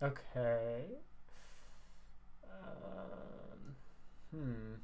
Okay. Um, hmm.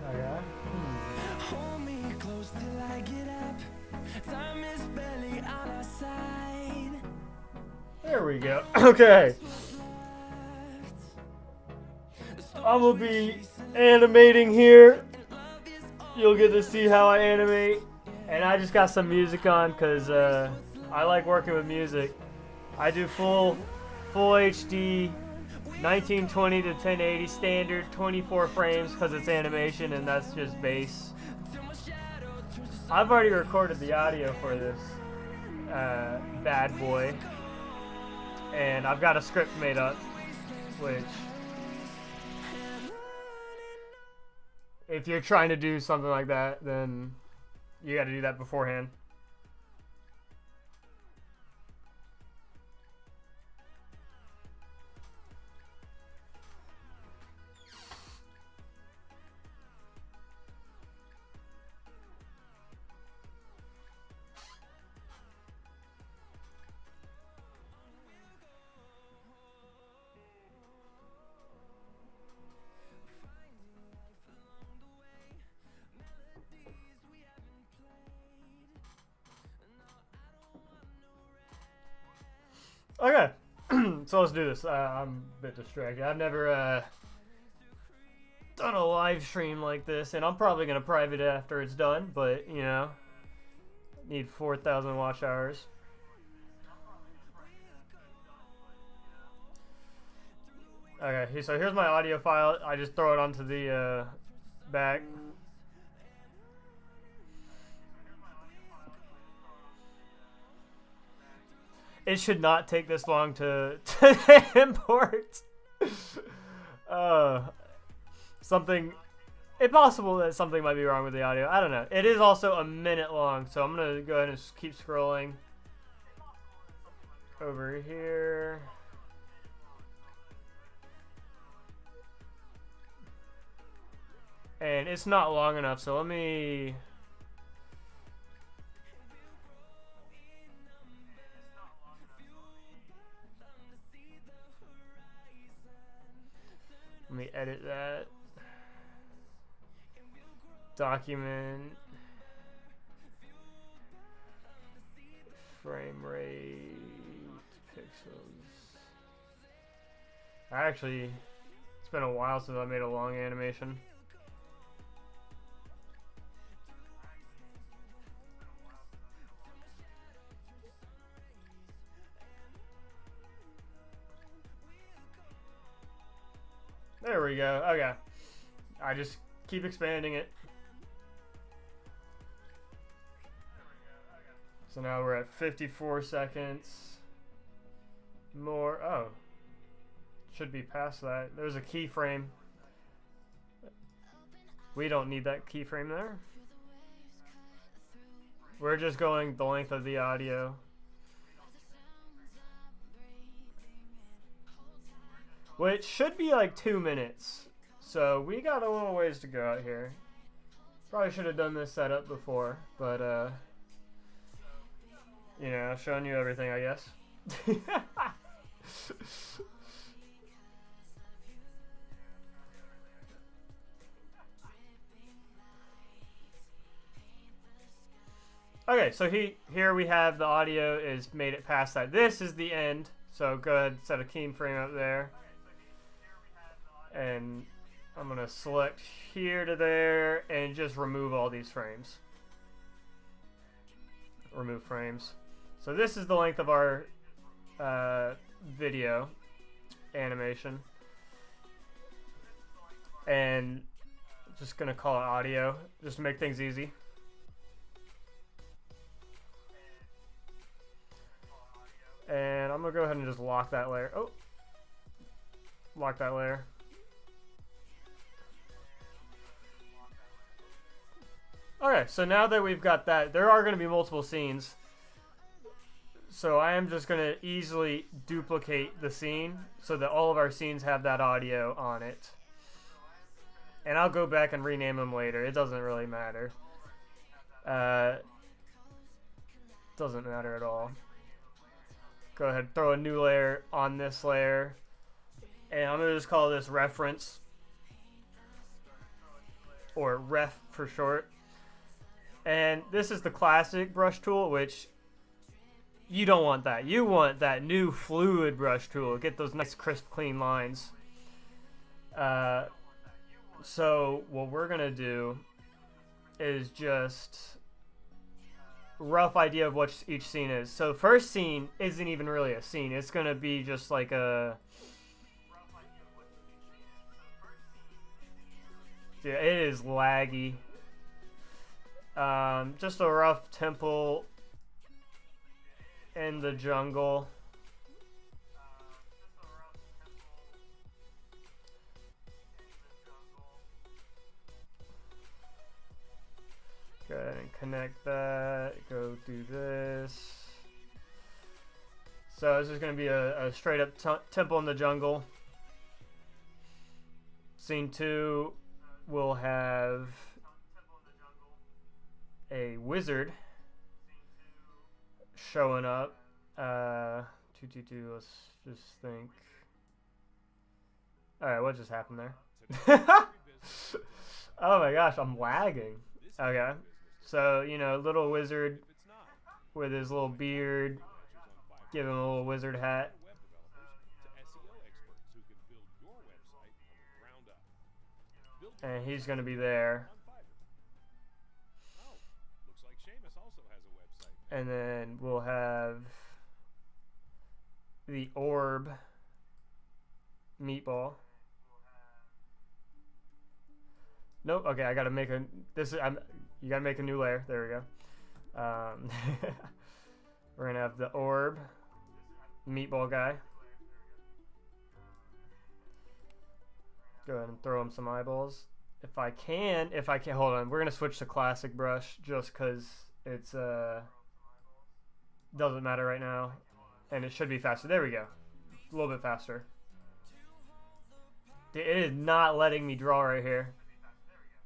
Okay. Hold me close till I get up. Time is barely on our side. There we go. Okay. I'm gonna be animating here. You'll get to see how I animate. And I just got some music on because I like working with music. I do full HD 1920 to 1080 standard 24 frames because it's animation and that's just bass. I've already recorded the audio for this bad boy, and I've got a script made up, which if you're trying to do something like that, then you got to do that beforehand. Okay, so let's do this. I'm a bit distracted. I've never done a live stream like this, and I'm probably gonna private it after it's done. But you know, need 4,000 watch hours. Okay, so here's my audio file. I just throw it onto the back. It should not take this long to import. uh, something. It's possible that something might be wrong with the audio. I don't know. It is also a minute long, so I'm gonna go ahead and just keep scrolling over here. And it's not long enough, so let me edit that. Document frame rate pixels. Actually, it's been a while since I made a long animation. There we go. Okay. I just keep expanding it. So now we're at 54 seconds. More. Oh. Should be past that. There's a keyframe. We don't need that keyframe there. We're just going the length of the audio. Which should be like 2 minutes. So we got a little ways to go out here. Probably should have done this setup before, but you know, showing you everything, I guess. Okay, so here we have the audio is made it past that. This is the end, so go ahead, set a keyframe up there. And I'm gonna select here to there and just remove all these frames. Remove frames. So this is the length of our video animation. And just gonna call it audio, just to make things easy. And I'm gonna go ahead and just lock that layer. Oh, lock that layer. Okay, so now that we've got that, there are going to be multiple scenes. So I am just going to easily duplicate the scene so that all of our scenes have that audio on it. And I'll go back and rename them later. It doesn't really matter. Doesn't matter at all. Go ahead, throw a new layer on this layer. And I'm going to just call this reference. Or ref for short. And this is the classic brush tool, which you don't want that. You want that new fluid brush tool. Get those nice, crisp, clean lines. So what we're going to do is just rough idea of what each scene is. So the first scene isn't even really a scene. It's going to be just like a... Dude, it is laggy. Just a rough temple in the jungle. Go ahead and connect that. Go do this. So this is going to be a straight up temple in the jungle. Scene 2 will have a wizard showing up. 222, let's just think. Alright, what just happened there? Oh my gosh, I'm lagging. Okay, so, you know, little wizard with his little beard. Give him a little wizard hat. And he's going to be there. And then we'll have the orb meatball. Nope. Okay, I gotta make a. This is. You gotta make a new layer. There we go. We're gonna have the orb meatball guy. Go ahead and throw him some eyeballs. If I can, hold on. We're gonna switch to classic brush just because it's doesn't matter right now, and it should be faster. There we go, a little bit faster. It is not letting me draw right here.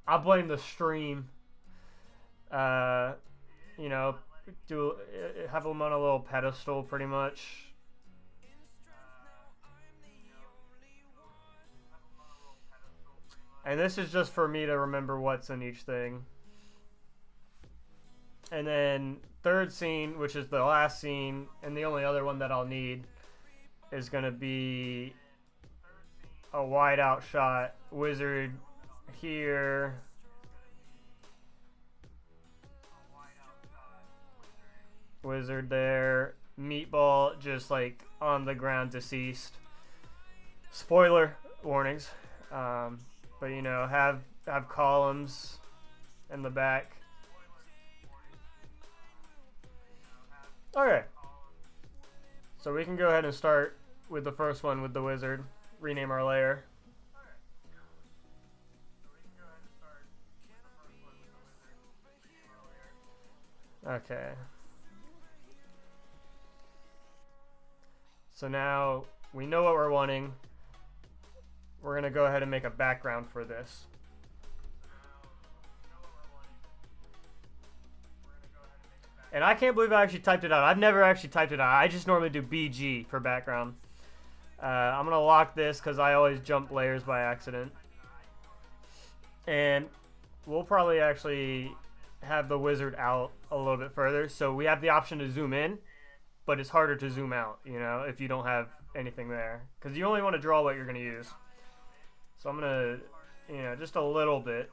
I blame the stream. You know, have them on a little pedestal, pretty much. And this is just for me to remember what's in each thing. And then third scene, which is the last scene, and the only other one that I'll need, is going to be a wide out shot. Wizard here. Wizard there. Meatball just like on the ground, deceased. Spoiler warnings. But you know, have columns in the back. Okay. So we can go ahead and start with the first one with the wizard. Rename our layer. Okay. So now we know what we're wanting. We're going to go ahead and make a background for this. And I can't believe I actually typed it out. I've never actually typed it out. I just normally do BG for background. I'm going to lock this because I always jump layers by accident. And we'll probably actually have the wizard out a little bit further. So we have the option to zoom in, but it's harder to zoom out, you know, if you don't have anything there. Because you only want to draw what you're going to use. So I'm going to, you know, just a little bit.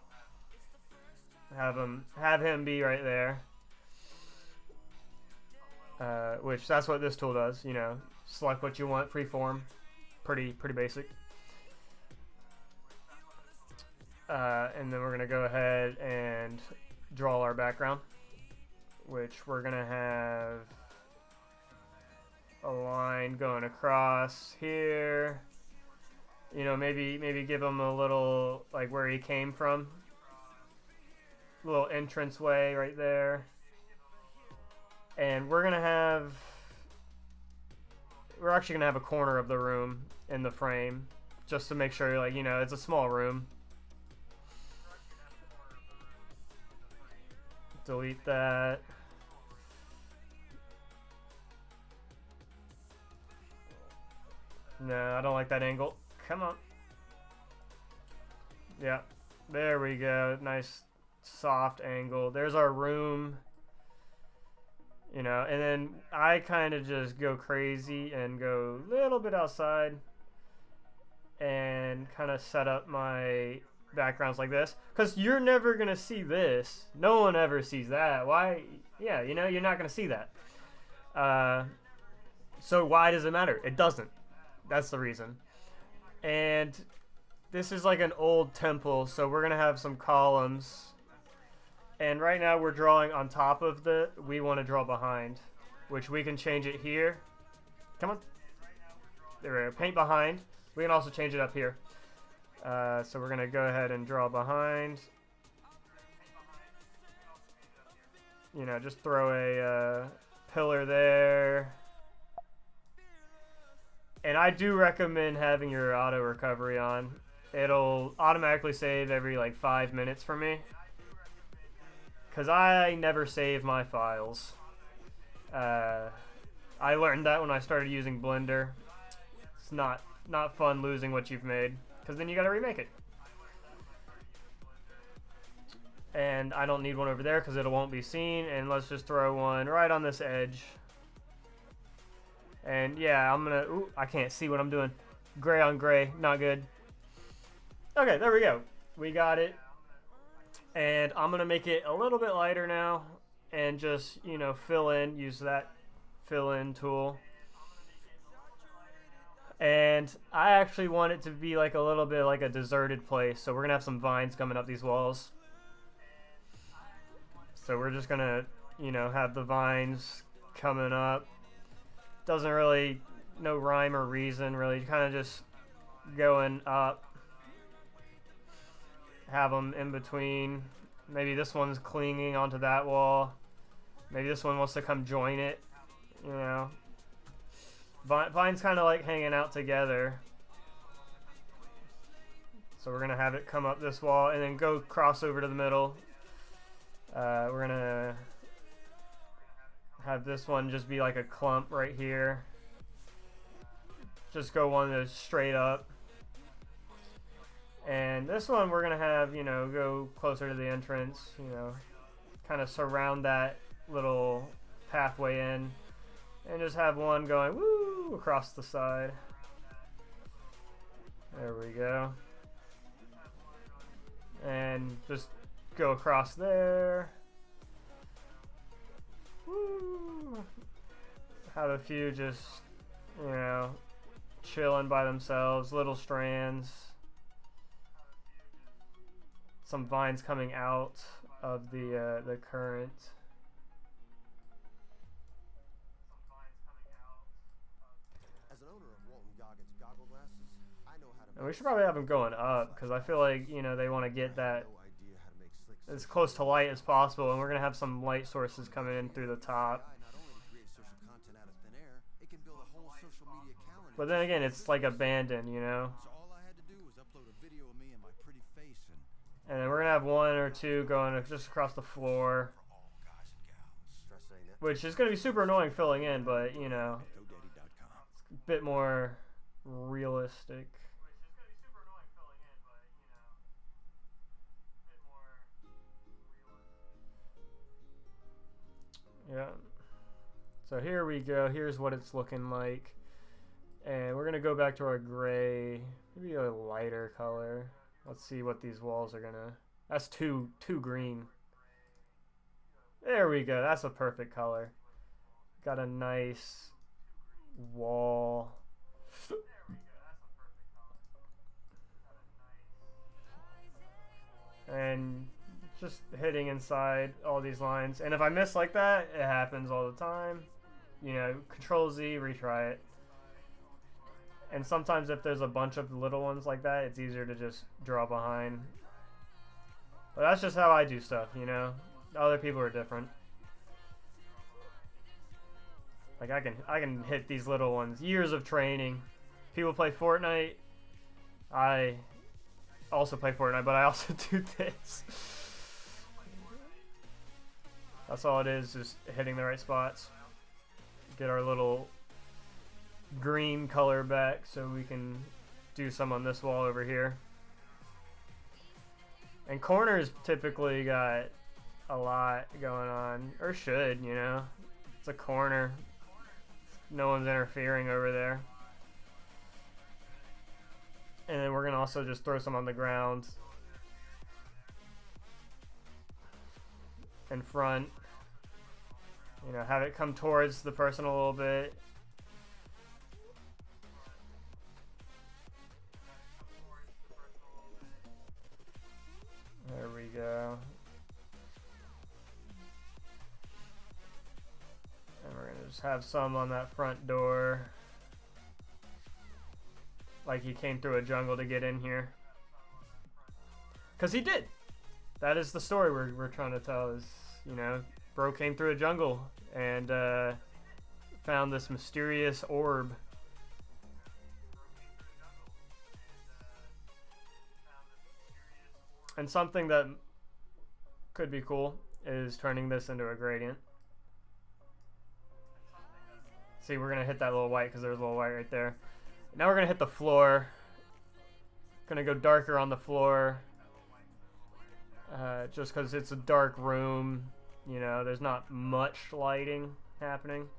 Have him be right there. Which that's what this tool does, you know. Select what you want, freeform. Pretty basic. And then we're going to go ahead and draw our background, which we're going to have a line going across here. You know, maybe give him a little, like, where he came from. Little entrance way right there. And we're actually gonna have a corner of the room in the frame, just to make sure, like, you know, it's a small room. Delete that. No, I don't like that angle. Come on. Yeah, there we go. Nice soft angle. There's our room. You know, and then I kind of just go crazy and go a little bit outside and kind of set up my backgrounds like this. Because you're never going to see this. No one ever sees that. Why? Yeah, you know, you're not going to see that. So why does it matter? It doesn't. That's the reason. And this is like an old temple, so we're going to have some columns. And right now we're drawing on top of we want to draw behind, which we can change it here. Come on. There we go. Paint behind. We can also change it up here. So we're going to go ahead and draw behind. You know, just throw a pillar there. And I do recommend having your auto recovery on. It'll automatically save every like 5 minutes for me. Because I never save my files. I learned that when I started using Blender. It's not fun losing what you've made, because then you got to remake it. And I don't need one over there because it won't be seen. And let's just throw one right on this edge. And yeah, I'm gonna. Ooh, I can't see what I'm doing. Gray on gray, not good. Okay, there we go. We got it. And I'm going to make it a little bit lighter now and just, you know, fill in, use that fill in tool. And I actually want it to be like a little bit like a deserted place. So we're going to have some vines coming up these walls. So we're just going to, you know, have the vines coming up. Doesn't really, no rhyme or reason really, kind of just going up. Have them in between. Maybe this one's clinging onto that wall. Maybe this one wants to come join it. You know, vine's kind of like hanging out together. So we're gonna have it come up this wall and then go cross over to the middle. We're gonna have this one just be like a clump right here. Just go one that's straight up. And this one we're going to have, you know, go closer to the entrance, you know, kind of surround that little pathway in. And just have one going, woo, across the side. There we go. And just go across there. Woo. Have a few just, you know, chilling by themselves, little strands. Some vines coming out of the current. As an owner of Walton Goggins goggle glasses, I know how to. And we should probably have them going up because I feel like, you know, they want to get that as close to light as possible, and we're gonna have some light sources coming in through the top. But then again, it's like abandoned, you know. And then we're going to have one or two going just across the floor. which is going to be super annoying filling in, but you know, GoDaddy.com. a bit more realistic. Yeah. So here we go. Here's what it's looking like. And we're going to go back to our gray, maybe a lighter color. Let's see what these walls are going to... That's too green. There we go. That's a perfect color. Got a nice wall. And just hitting inside all these lines. And if I miss like that, it happens all the time. You know, Control Z, retry it. And sometimes if there's a bunch of little ones like that, it's easier to just draw behind. But that's just how I do stuff, you know? Other people are different. Like I can hit these little ones. Years of training. People play Fortnite. I also play Fortnite, but I also do this. That's all it is, just hitting the right spots. Get our little green color back so we can do some on this wall over here. And corners typically got a lot going on, or should, you know. It's a corner. No one's interfering over there. And then we're gonna also just throw some on the ground in front. You know, have it come towards the person a little bit. There we go. And we're gonna just have some on that front door. Like he came through a jungle to get in here. 'Cause he did. That is the story we're trying to tell is, you know, bro came through a jungle and found this mysterious orb. And something that could be cool is turning this into a gradient. See, we're gonna hit that little white because there's a little white right there. Now we're gonna hit the floor. Gonna go darker on the floor. Just because it's a dark room, you know, there's not much lighting happening.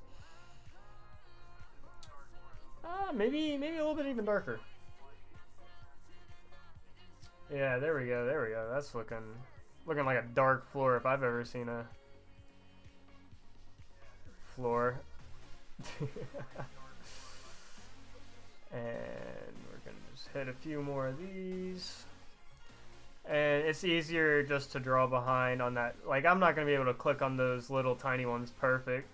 Maybe a little bit even darker. Yeah, there we go, there we go. That's looking like a dark floor if I've ever seen a floor. And we're gonna just hit a few more of these. And it's easier just to draw behind on that. Like, I'm not gonna be able to click on those little tiny ones perfect.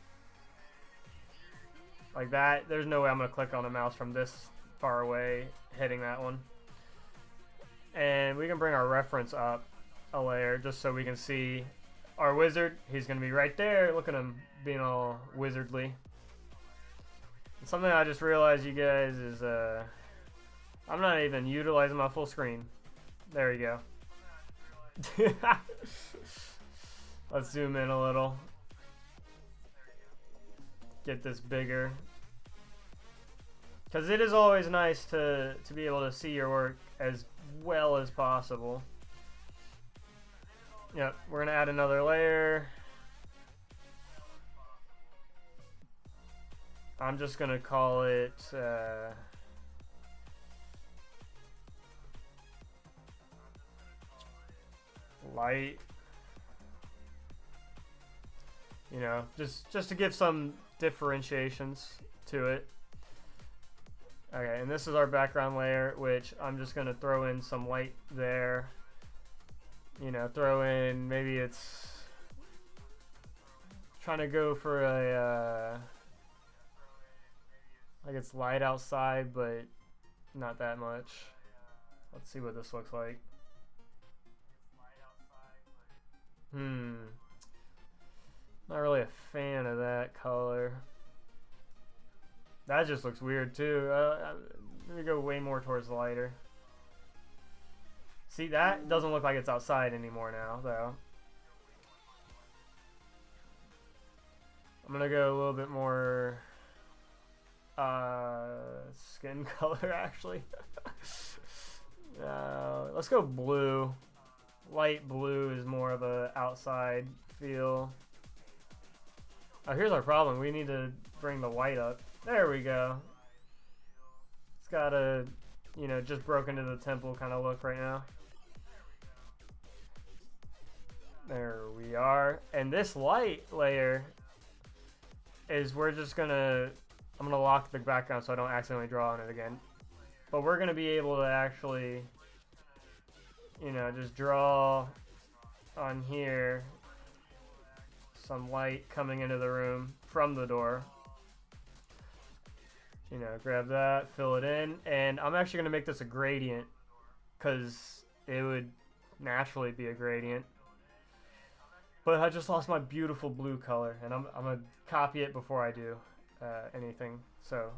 Like that, there's no way I'm gonna click on the mouse from this far away hitting that one. And we can bring our reference up a layer just so we can see our wizard. He's gonna be right there. Look at him being all wizardly. And something I just realized, you guys, is I'm not even utilizing my full screen. There you go. Let's zoom in a little. Get this bigger. Because it is always nice to be able to see your work as well as possible. Yep, we're going to add another layer. I'm just going to call it light. You know, just to give some differentiations to it. Okay, and this is our background layer, which I'm just going to throw in some light there. You know, throw in, maybe it's trying to go for a, like it's light outside, but not that much. Let's see what this looks like. Not really a fan of that color. That just looks weird too. Let me go way more towards the lighter. See, that doesn't look like it's outside anymore now, though. I'm gonna go a little bit more skin color actually. Let's go blue. Light blue is more of a outside feel. Oh, here's our problem. We need to bring the white up. There we go. It's got a, you know, just broken to the temple kind of look right now. There we are. And this light layer is I'm gonna lock the background so I don't accidentally draw on it again. But we're gonna be able to actually, you know, just draw on here some light coming into the room from the door. You know, grab that, fill it in, and I'm actually gonna make this a gradient because it would naturally be a gradient. But I just lost my beautiful blue color, and I'm gonna copy it before I do anything. So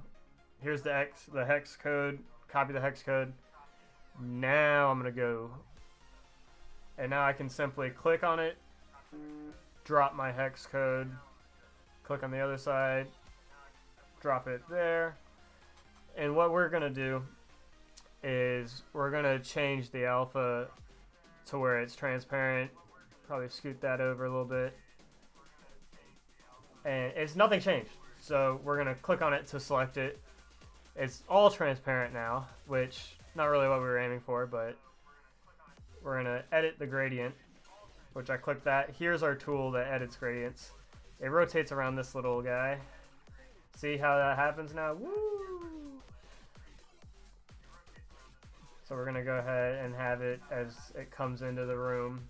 here's the hex code. Copy the hex code. Now I'm gonna go, and now I can simply click on it, drop my hex code, click on the other side, drop it there, and what we're gonna do is we're gonna change the alpha to where it's transparent. Probably scoot that over a little bit, and it's nothing changed, so we're gonna click on it to select it. It's all transparent now, which not really what we were aiming for, but we're gonna edit the gradient, which I click that. Here's our tool that edits gradients. It rotates around this little guy. See how that happens now? Woo! So we're gonna go ahead and have it as it comes into the room.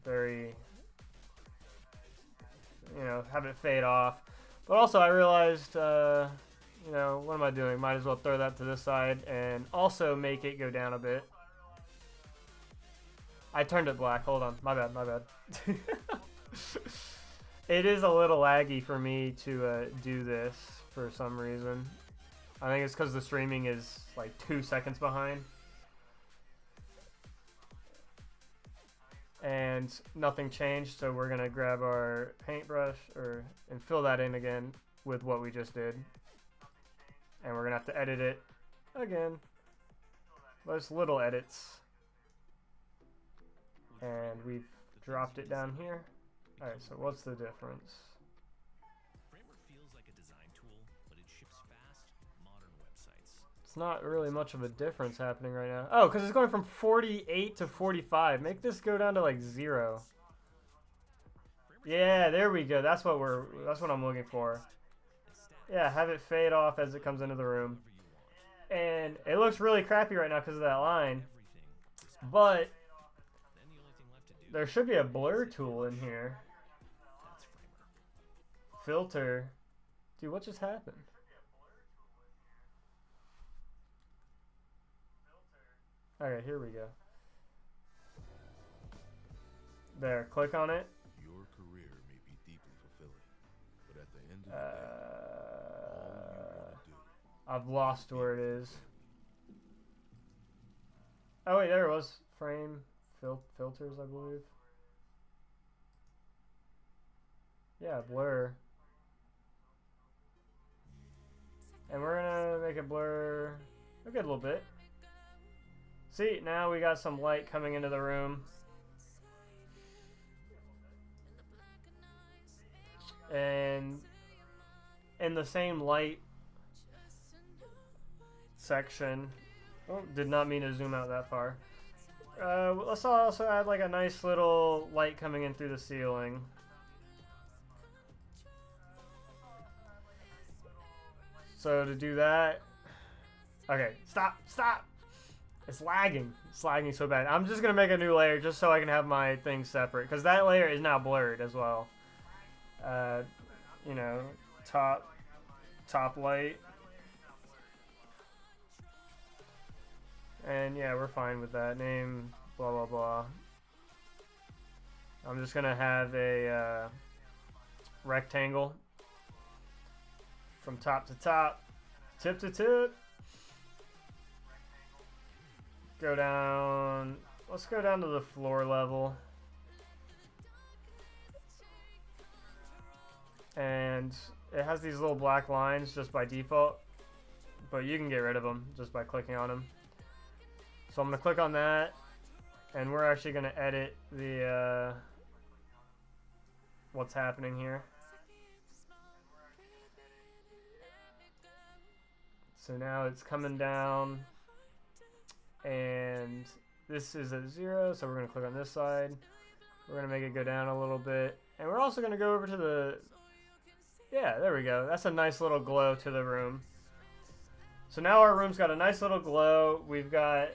Very, you know, have it fade off. But also I realized, you know, what am I doing? Might as well throw that to this side and also make it go down a bit. I turned it black. Hold on. My bad. My bad. It is a little laggy for me to do this for some reason. I think it's because the streaming is like 2 seconds behind. And nothing changed, so we're gonna grab our paintbrush and fill that in again with what we just did. And we're gonna have to edit it again. Those little edits. And we've dropped it down here. Alright, so what's the difference? Framer feels like a design tool, but it ships fast, modern websites. It's not really much of a difference happening right now. Oh, because it's going from 48 to 45. Make this go down to like 0. Yeah, there we go. That's what I'm looking for. Yeah, have it fade off as it comes into the room. And it looks really crappy right now because of that line. But there should be a blur tool in here. Filter. Dude, what just happened? Alright, here we go. There, click on it. Your career may be deeply fulfilling, but at the end of the day, all you do. I've lost where it is. Oh wait, there it was. Frame filters, I believe. Yeah, blur. And we're gonna make it blur a good little bit. See, now we got some light coming into the room. And in the same light section, oh, did not mean to zoom out that far. Let's also add like a nice little light coming in through the ceiling. So to do that, okay, stop. It's lagging so bad. I'm just gonna make a new layer just so I can have my things separate, because that layer is now blurred as well. You know, top light. And yeah, we're fine with that. Name, blah, blah, blah. I'm just gonna have a rectangle from top to top, tip to tip. Go down, let's go down to the floor level. and it has these little black lines just by default, but you can get rid of them just by clicking on them. So I'm going to click on that, and we're actually going to edit the what's happening here. So now it's coming down, and this is at 0, so we're going to click on this side. We're going to make it go down a little bit, and we're also going to go over to the, yeah, there we go. That's a nice little glow to the room. So now our room's got a nice little glow. We've got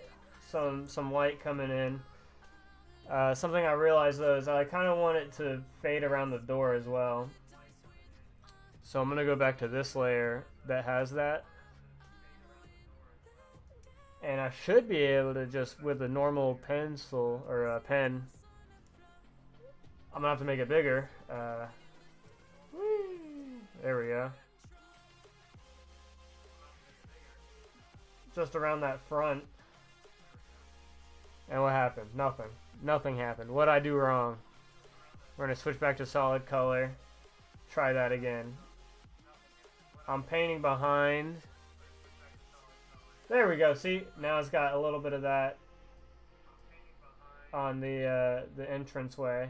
some light coming in. Something I realized though is I kind of want it to fade around the door as well. So I'm going to go back to this layer that has that. And I should be able to just, with a normal pencil or a pen, I'm gonna have to make it bigger. There we go. Just around that front. And what happened? Nothing. Nothing happened. What'd I do wrong? We're gonna switch back to solid color. Try that again. I'm painting behind. There we go. See, now it's got a little bit of that on the entranceway.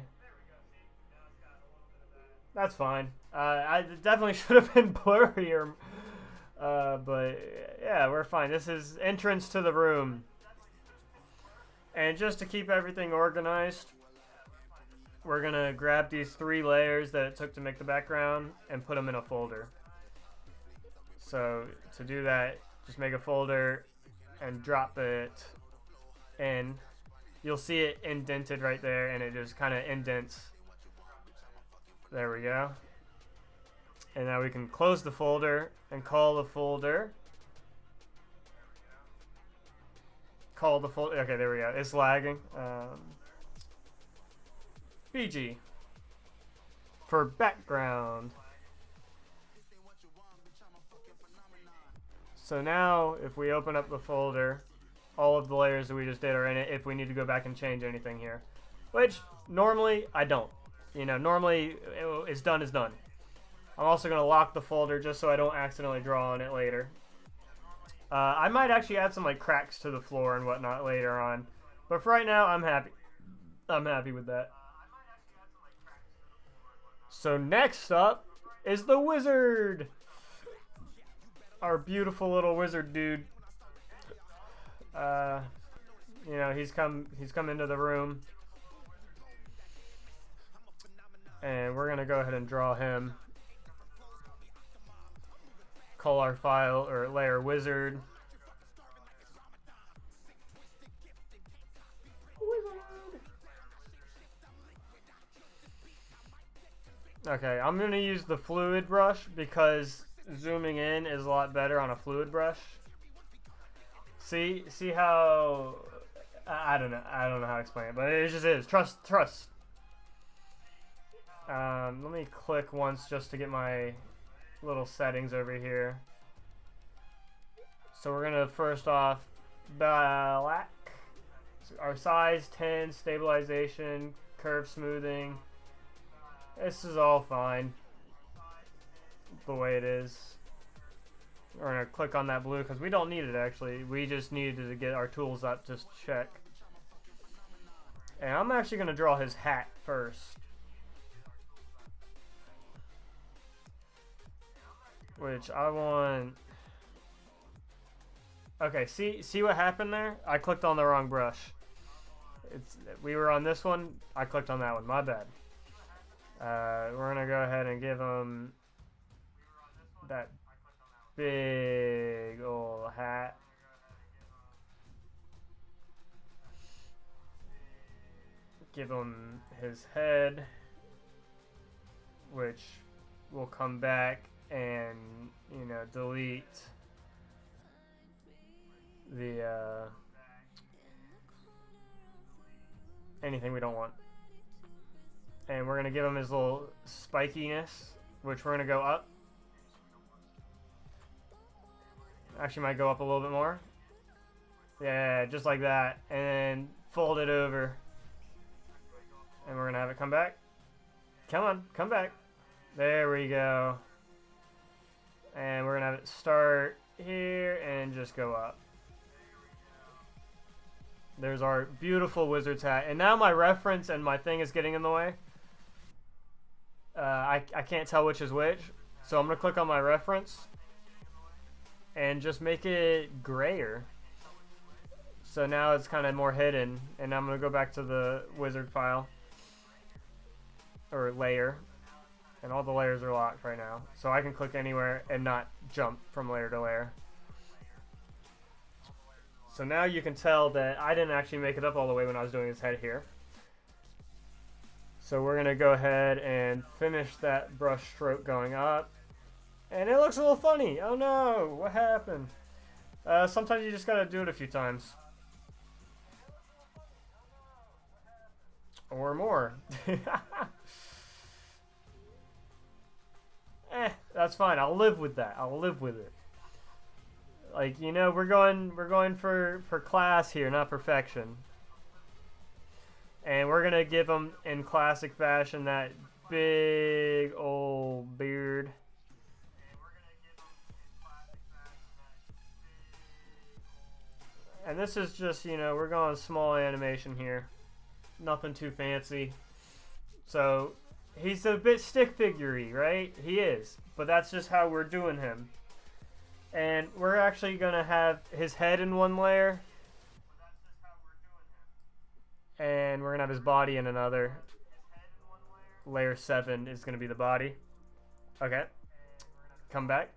That's fine. I definitely should have been blurrier, but yeah, we're fine. This is entrance to the room, and just to keep everything organized, we're gonna grab these 3 layers that it took to make the background and put them in a folder. So to do that, just make a folder and drop it in. You'll see it indented right there, and it just kind of indents. There we go. And now we can close the folder and call the folder. Call the folder. Okay, there we go. It's lagging. BG for background. So now, if we open up the folder, all of the layers that we just did are in it if we need to go back and change anything here. Which, normally, I don't. You know, normally, it's done is done. I'm also going to lock the folder just so I don't accidentally draw on it later. I might actually add some, like, cracks to the floor and whatnot later on. But for right now, I'm happy. I'm happy with that. So next up is the wizard. Our beautiful little wizard dude. You know, he's come into the room, and we're gonna go ahead and draw him. Call our file or layer wizard. Okay, I'm gonna use the fluid brush because zooming in is a lot better on a fluid brush. See how I don't know how to explain it, but it just is. Trust. Let me click once just to get my little settings over here. So we're gonna first off black, our size 10, stabilization, curve smoothing. This is all fine the way it is. We're gonna click on that blue because we don't need it actually. We just needed to get our tools up to check. And I'm actually gonna draw his hat first. Which I want. Okay, see what happened there? I clicked on the wrong brush. We were on this one. I clicked on that one. My bad. We're gonna go ahead and give him that big old hat. Give him his head, which will come back and, you know, delete the anything we don't want. And we're gonna give him his little spikiness, which we're gonna go up. Actually might go up a little bit more. Yeah, just like that. And fold it over. And we're gonna have it come back. Come on, come back. There we go. And we're gonna have it start here and just go up. There's our beautiful wizard's hat. And now my reference and my thing is getting in the way. I can't tell which is which. So I'm gonna click on my reference and just make it grayer. So now it's kind of more hidden, and I'm gonna go back to the wizard file or layer, and all the layers are locked right now. So I can click anywhere and not jump from layer to layer. So now you can tell that I didn't actually make it up all the way when I was doing his head here. So we're gonna go ahead and finish that brush stroke going up. And it looks a little funny. Oh no, what happened? Sometimes you just gotta do it a few times. Or more. That's fine. I'll live with that. I'll live with it. Like, you know, we're going for class here, not perfection. And we're gonna give him in classic fashion that big old beard. And this is just, you know, we're going small animation here. Nothing too fancy. So, he's a bit stick figure-y, right? He is. But that's just how we're doing him. And we're actually going to have his head in one layer. And we're going to have his body in another. Layer 7 is going to be the body. Okay. Come back.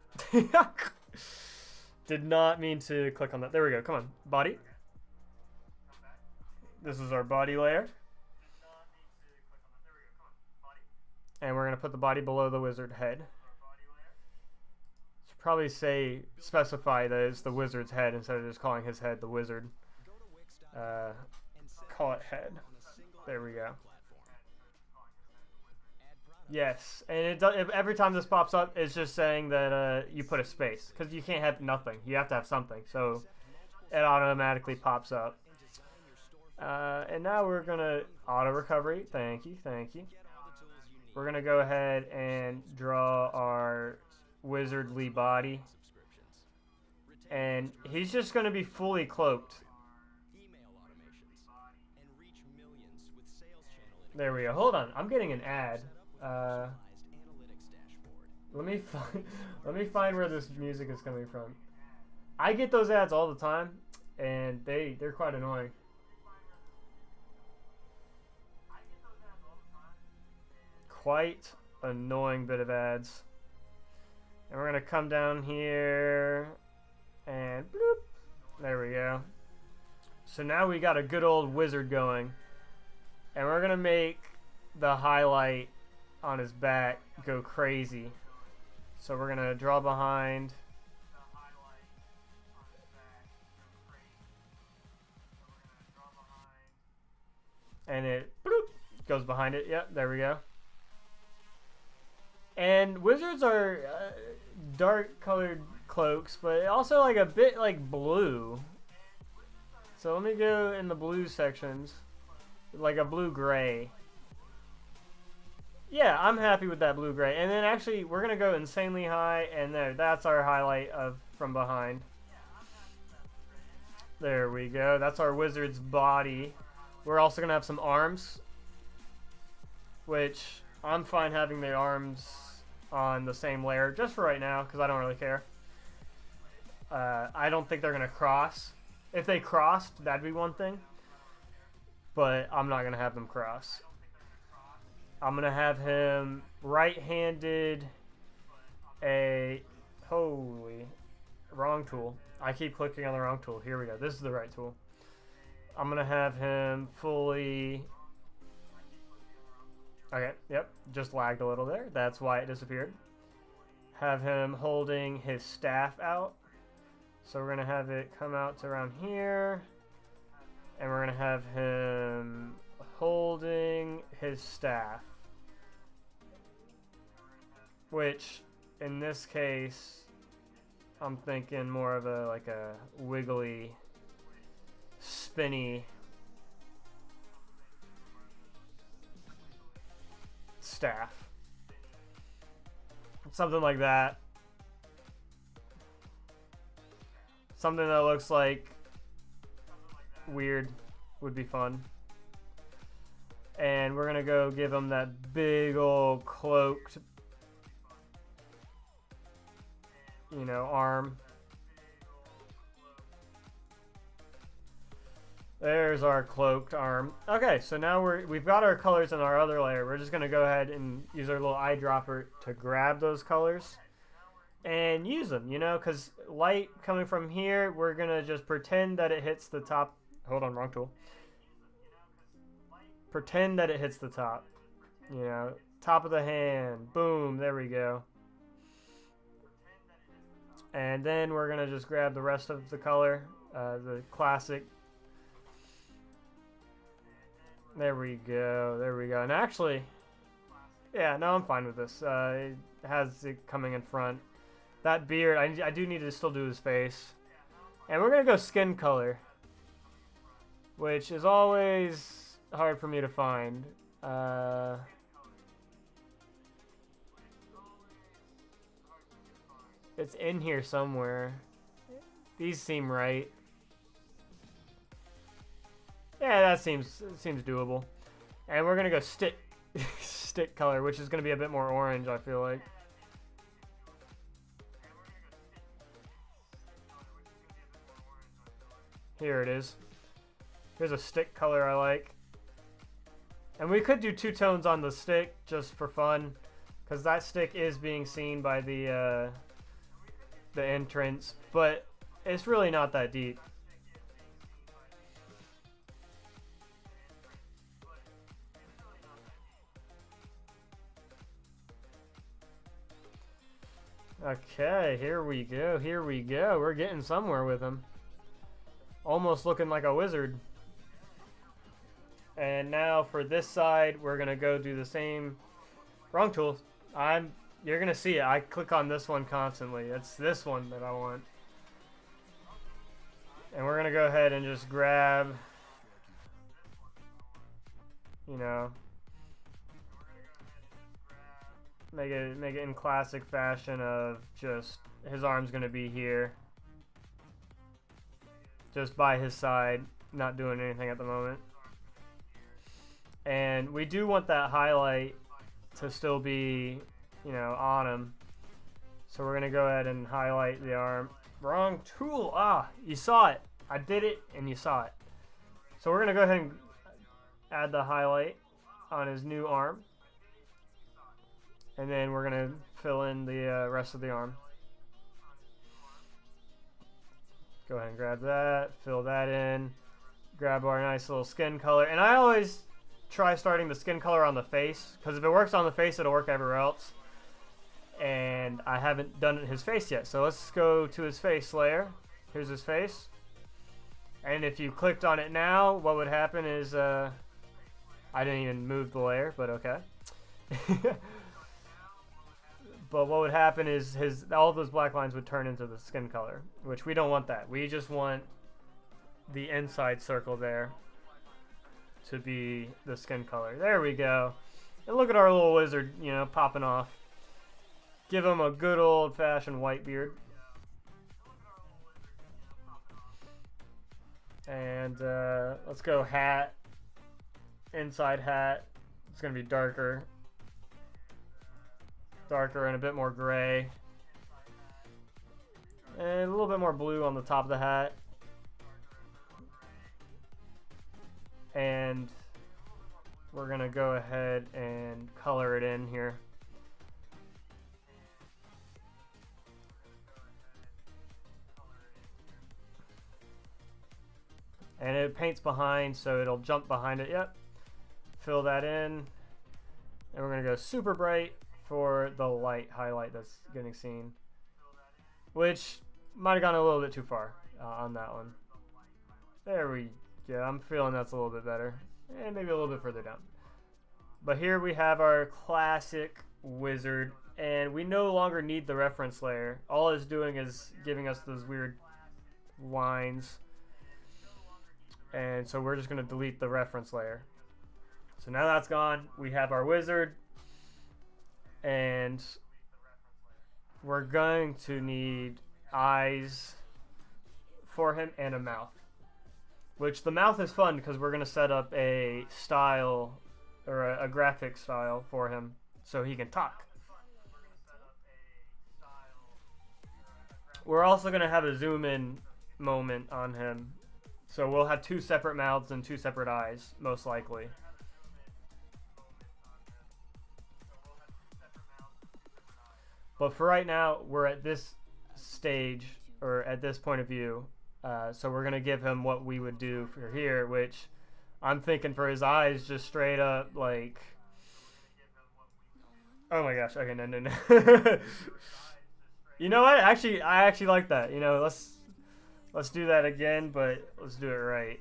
Did not mean to click on that. There we go. Come on. Body. This is our body layer. And we're going to put the body below the wizard head. Should probably specify that it's the wizard's head instead of just calling his head the wizard. Call it head. There we go. Yes, and every time this pops up, it's just saying that you put a space, because you can't have nothing. You have to have something, so it automatically pops up. And now we're gonna auto recovery. Thank you, thank you. We're gonna go ahead and draw our wizardly body, and he's just gonna be fully cloaked. There we go. Hold on, I'm getting an ad. Let me find where this music is coming from. I get those ads all the time, and they're quite annoying. Quite annoying bit of ads. And we're gonna come down here and bloop. There we go. So now we got a good old wizard going, and we're gonna make the highlight on his back go crazy. So we're gonna draw behind. And it bloop, goes behind it. Yep, there we go. And wizards are dark colored cloaks, but also like a bit like blue. So let me go in the blue sections. Like a blue-gray. Yeah, I'm happy with that blue-gray. And then actually, we're going to go insanely high, and that's our highlight of from behind. There we go. That's our wizard's body. We're also going to have some arms, which I'm fine having the arms on the same layer, just for right now, because I don't really care. I don't think they're going to cross. If they crossed, that'd be one thing. But I'm not going to have them cross. I'm going to have him right-handed holy, wrong tool. I keep clicking on the wrong tool. Here we go. This is the right tool. I'm going to have him fully... Okay, yep, just lagged a little there. That's why it disappeared. Have him holding his staff out. So we're going to have it come out to around here. And we're going to have him holding his staff. Which, in this case, I'm thinking more of a wiggly, spinny staff. Something like that. Something that looks like weird would be fun. And we're gonna go give him that big old cloaked, you know, arm. There's our cloaked arm. Okay, so now we've got our colors in our other layer. We're just gonna go ahead and use our little eyedropper to grab those colors and use them, you know, because light coming from here, we're gonna just pretend that it hits the top. Hold on, wrong tool. Pretend that it hits the top, you know, top of the hand. Boom, there we go. And then we're gonna just grab the rest of the color, the classic. There we go, there we go. And actually, yeah, no, I'm fine with this. It has it coming in front. That beard, I do need to still do his face. And we're gonna go skin color, which is always hard for me to find. It's in here somewhere. These seem right. Yeah, that seems doable. And we're gonna go stick stick color, which is gonna be a bit more orange, I feel like. Here it is. Here's a stick color I like. And we could do two tones on the stick just for fun, because that stick is being seen by the entrance, but it's really not that deep. Okay, here we go, here we go. We're getting somewhere with him. Almost looking like a wizard. And now for this side, we're gonna go do the same. Wrong tool. You're gonna see it. I click on this one constantly. It's this one that I want. And we're gonna go ahead and just grab, you know, make it in classic fashion of just his arm's gonna be here, just by his side, not doing anything at the moment. And we do want that highlight to still be, you know, on him. So we're gonna go ahead and highlight the arm. Wrong tool. Ah, you saw it. I did it and you saw it. So we're gonna go ahead and add the highlight on his new arm. And then we're gonna fill in the rest of the arm. Go ahead and grab that, fill that in, grab our nice little skin color. And I always try starting the skin color on the face, because if it works on the face, it'll work everywhere else. And I haven't done his face yet, so let's go to his face layer. Here's his face. And if you clicked on it now, what would happen is, I didn't even move the layer, but okay. But what would happen is all of those black lines would turn into the skin color, which we don't want that. We just want the inside circle there to be the skin color. There we go. And look at our little wizard, you know, popping off. Give him a good old-fashioned white beard. And let's go hat. Inside hat. It's going to be darker. Darker and a bit more gray. And a little bit more blue on the top of the hat. And we're going to go ahead and color it in here. And it paints behind, so it'll jump behind it. Yep. Fill that in. And we're going to go super bright for the light highlight that's getting seen. Which might have gone a little bit too far on that one. There we go. I'm feeling that's a little bit better. And maybe a little bit further down. But here we have our classic wizard. And we no longer need the reference layer. All it's doing is giving us those weird lines. And so we're just going to delete the reference layer. So now that's gone. We have our wizard. And we're going to need eyes for him and a mouth. Which the mouth is fun because we're going to set up a style or a graphic style for him so he can talk. We're also going to have a zoom in moment on him. So we'll have 2 separate mouths and 2 separate eyes, most likely. But for right now, we're at this stage, or at this point of view. So we're going to give him what we would do for here, which I'm thinking for his eyes, just straight up, like... Oh my gosh, okay, no. You know what? Actually, I actually like that. You know, let's do that again, but let's do it right.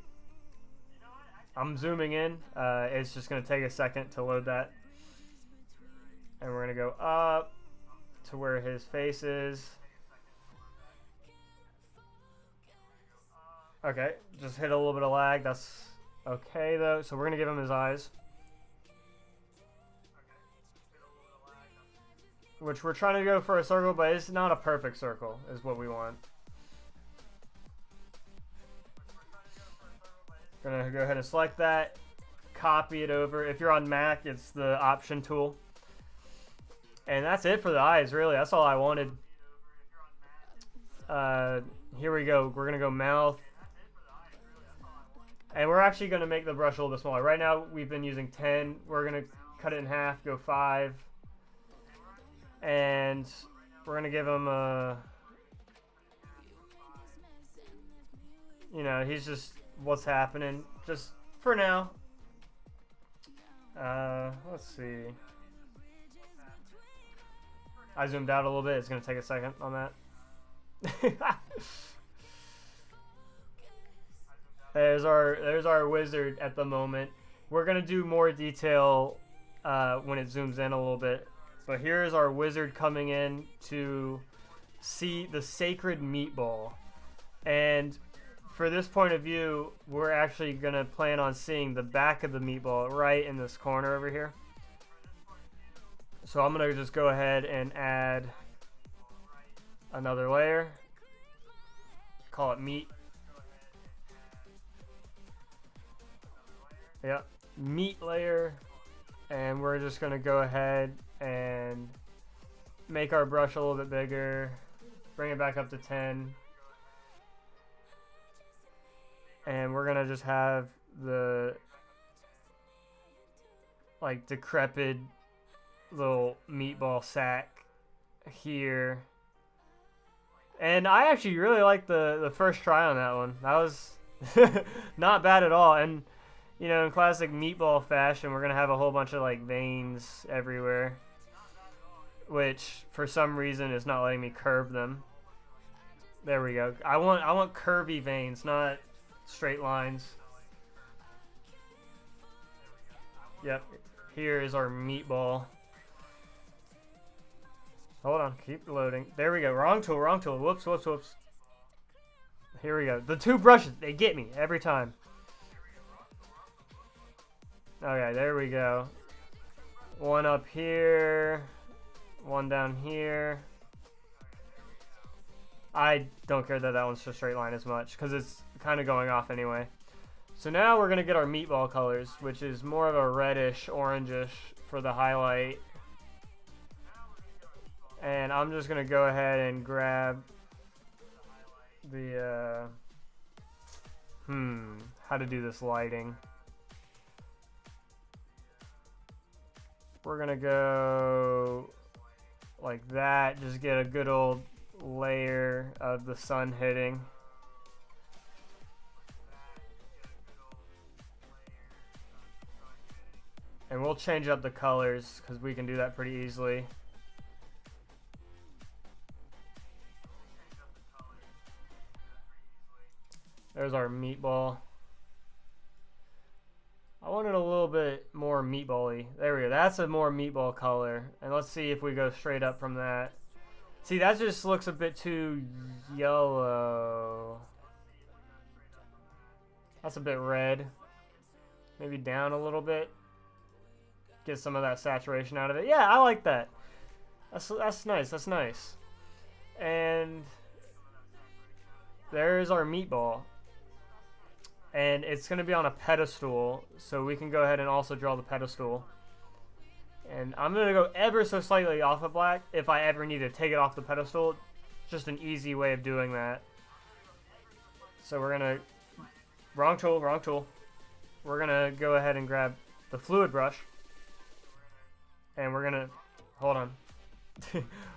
I'm zooming in. It's just going to take a second to load that. And we're going to go up to where his face is. Okay, just hit a little bit of lag. That's okay, though. So we're going to give him his eyes. Which we're trying to go for a circle, but it's not a perfect circle, is what we want. Gonna go ahead and select that, copy it over. If you're on Mac, it's the option tool. And that's it for the eyes, really. That's all I wanted. Here we go. We're gonna go mouth. And we're actually gonna make the brush a little bit smaller. Right now, we've been using 10. We're gonna cut it in half, go 5. And we're gonna give him a, you know, he's just what's happening just for now. Let's see. I zoomed out a little bit. It's gonna take a second on that. There's our wizard at the moment. We're gonna do more detail when it zooms in a little bit. But here's our wizard coming in to see the sacred meatball. And for this point of view, we're actually going to plan on seeing the back of the meatball right in this corner over here. So I'm going to just go ahead and add another layer. Call it meat. Yep, meat layer. And we're just going to go ahead and make our brush a little bit bigger, bring it back up to 10, and we're gonna just have the like decrepit little meatball sack here. And I actually really like the first try on that one. That was not bad at all. And you know, in classic meatball fashion, we're gonna have a whole bunch of like veins everywhere, which for some reason is not letting me curve them. There we go. I want curvy veins, not straight lines. Yep. Here is our meatball. Hold on, keep loading. There we go. Wrong tool, wrong tool. Whoops, whoops, whoops. Here we go. The 2 brushes, they get me every time. Okay, there we go. One up here. One down here. I don't care that one's a straight line as much because it's kind of going off anyway. So now we're going to get our meatball colors, which is more of a reddish, orangish for the highlight. And I'm just going to go ahead and grab the, how to do this lighting. We're going to go like that, just get a good old layer of the sun hitting. And we'll change up the colors because we can do that pretty easily. There's our meatball. I wanted a little bit more meatball-y. There we go. That's a more meatball color. And let's see if we go straight up from that. See, that just looks a bit too yellow. That's a bit red. Maybe down a little bit. Get some of that saturation out of it. Yeah, I like that. That's nice. That's nice. And there's our meatball. And it's going to be on a pedestal, so we can go ahead and also draw the pedestal. And I'm going to go ever so slightly off of black if I ever need to take it off the pedestal. Just an easy way of doing that. So we're going to... Wrong tool, wrong tool. We're going to go ahead and grab the fluid brush. And we're going to... Hold on.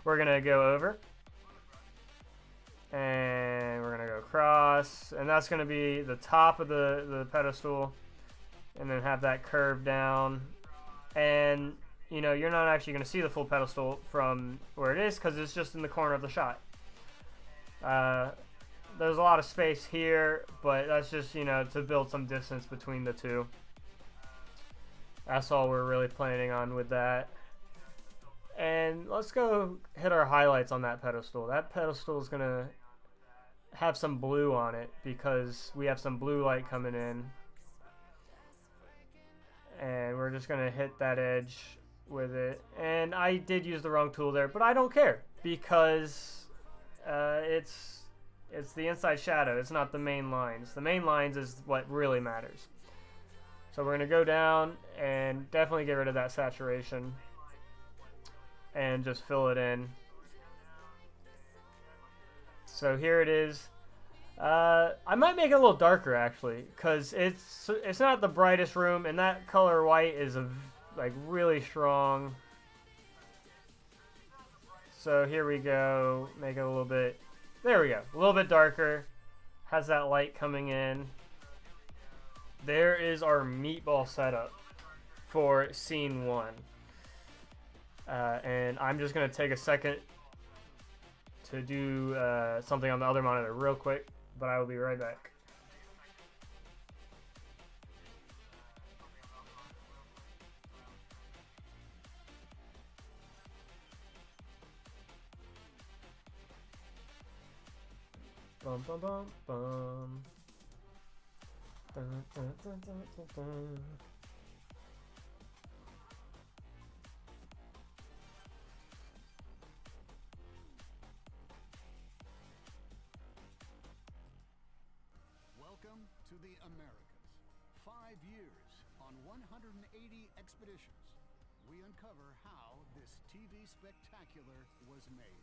We're going to go over. And we're going to go across. And that's going to be the top of the pedestal. And then have that curve down. And, you know, you're not actually going to see the full pedestal from where it is because it's just in the corner of the shot. There's a lot of space here, but that's just, you know, to build some distance between the two. That's all we're really planning on with that. And let's go hit our highlights on that pedestal. That pedestal is going to have some blue on it because we have some blue light coming in. And we're just going to hit that edge with it. And I did use the wrong tool there, but I don't care because it's the inside shadow. It's not the main lines. The main lines is what really matters. So we're going to go down and definitely get rid of that saturation and just fill it in. So here it is. I might make it a little darker actually, because it's not the brightest room, and that color white is like really strong. So here we go. Make it a little bit. There we go. A little bit darker. Has that light coming in. There is our meatball setup for scene 1. And I'm just gonna take a second to do something on the other monitor real quick, but I will be right back. Bum bum bum bum. Dun, dun, dun, dun, dun, dun. Welcome to the Americas. 5 years on 180 expeditions. We uncover how this TV spectacular was made.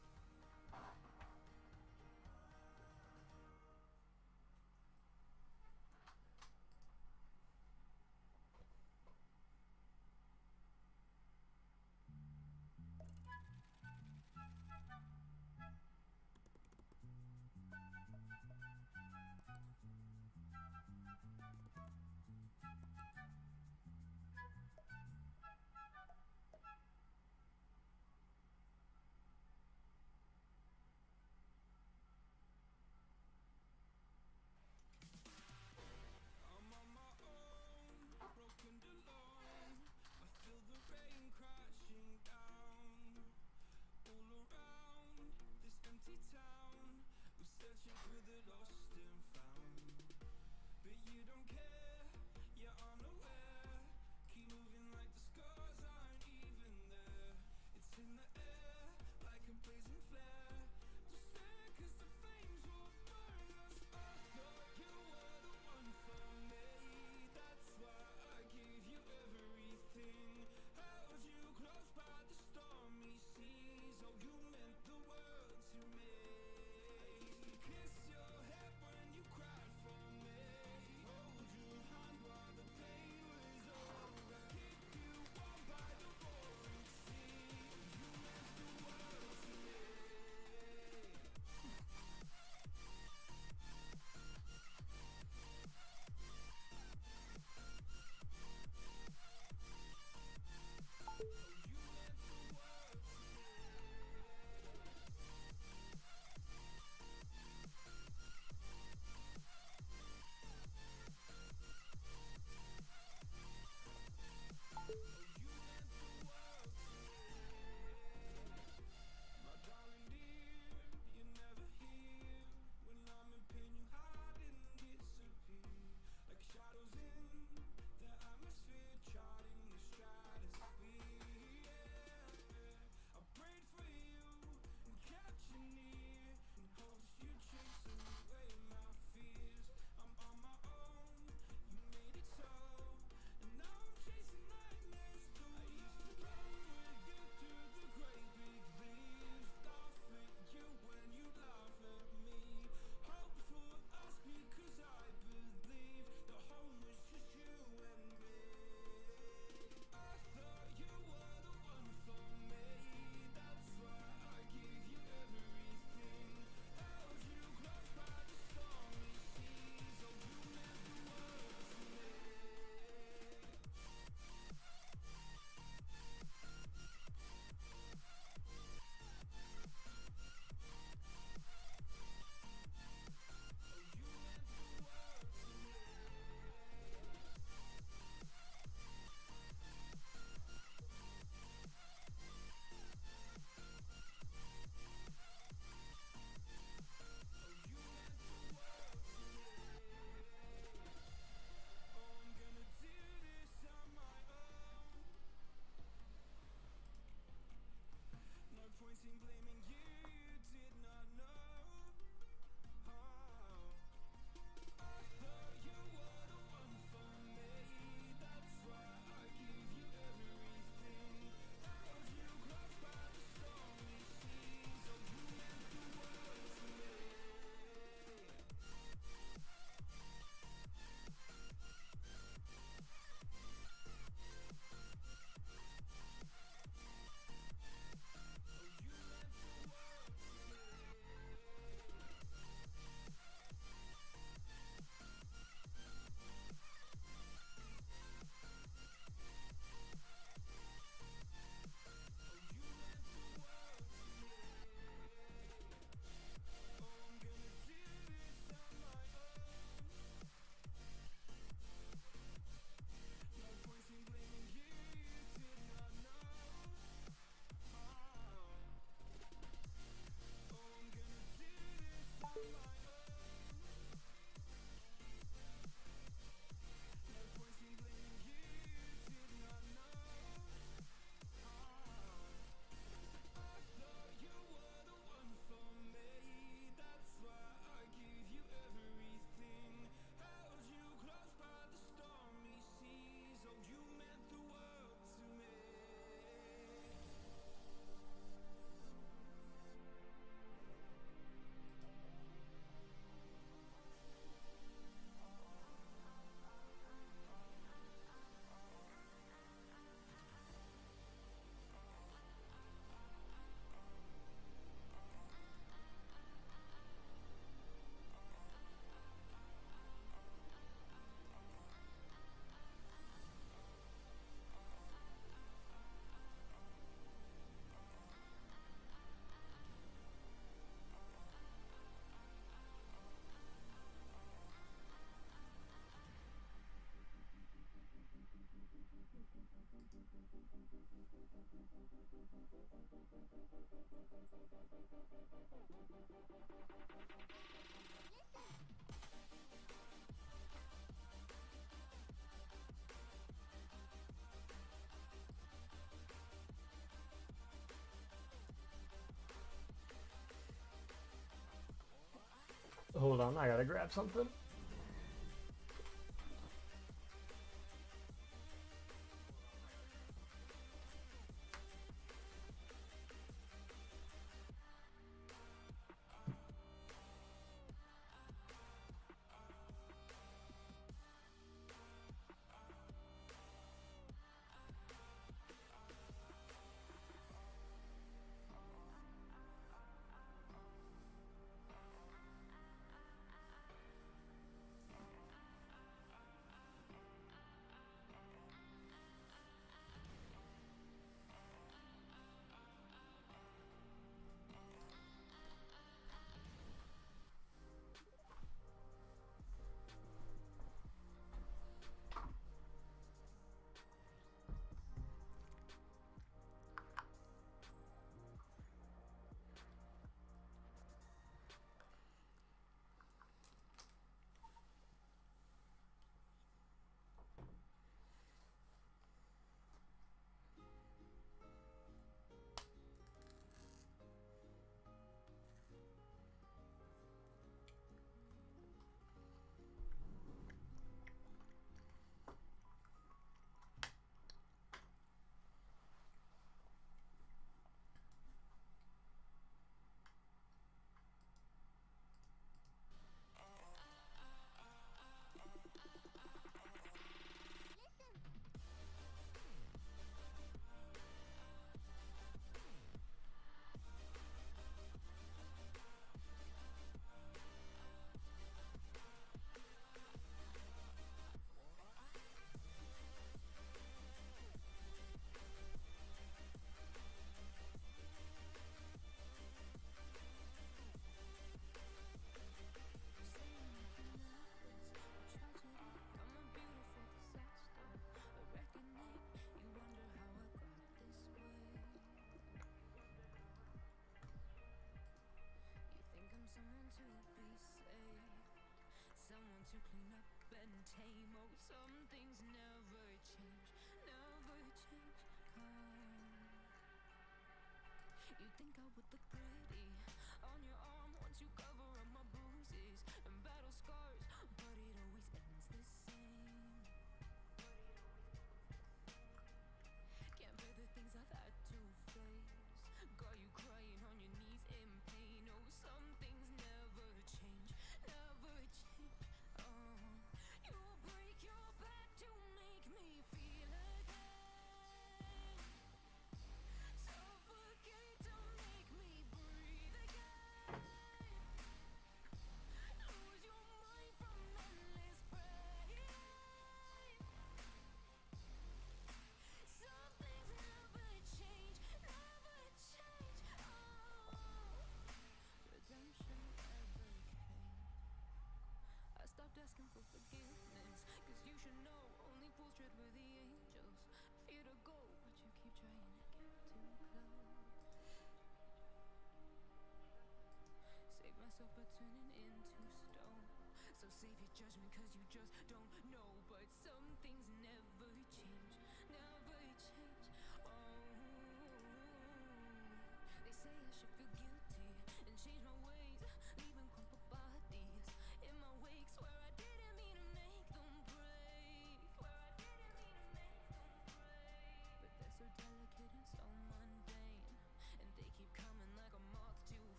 I gotta grab something.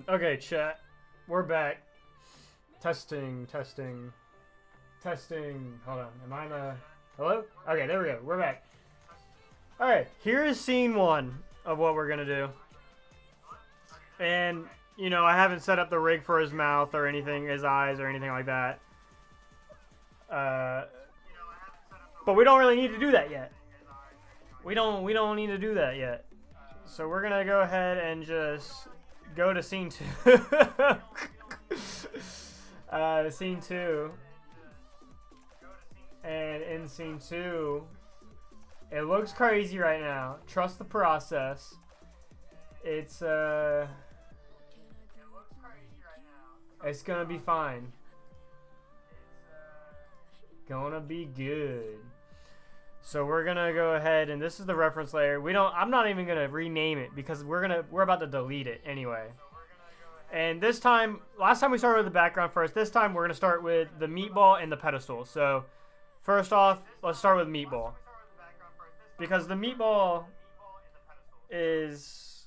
Okay, chat. We're back. Testing. Hold on. Am I in a... Hello? Okay, there we go. We're back. Alright, here is scene 1 of what we're going to do. And, you know, I haven't set up the rig for his mouth or anything, his eyes or anything like that. But we don't really need to do that yet. We don't need to do that yet. So we're going to go ahead and just go to scene 2. Scene 2. And in scene 2, it looks crazy right now. Trust the process. It's gonna be fine. Gonna be good. So we're gonna go ahead, and this is the reference layer. I'm not even gonna rename it because we're about to delete it anyway. And this time, last time we started with the background first. This time we're gonna start with the meatball and the pedestal. So first off, let's start with meatball, because the meatball is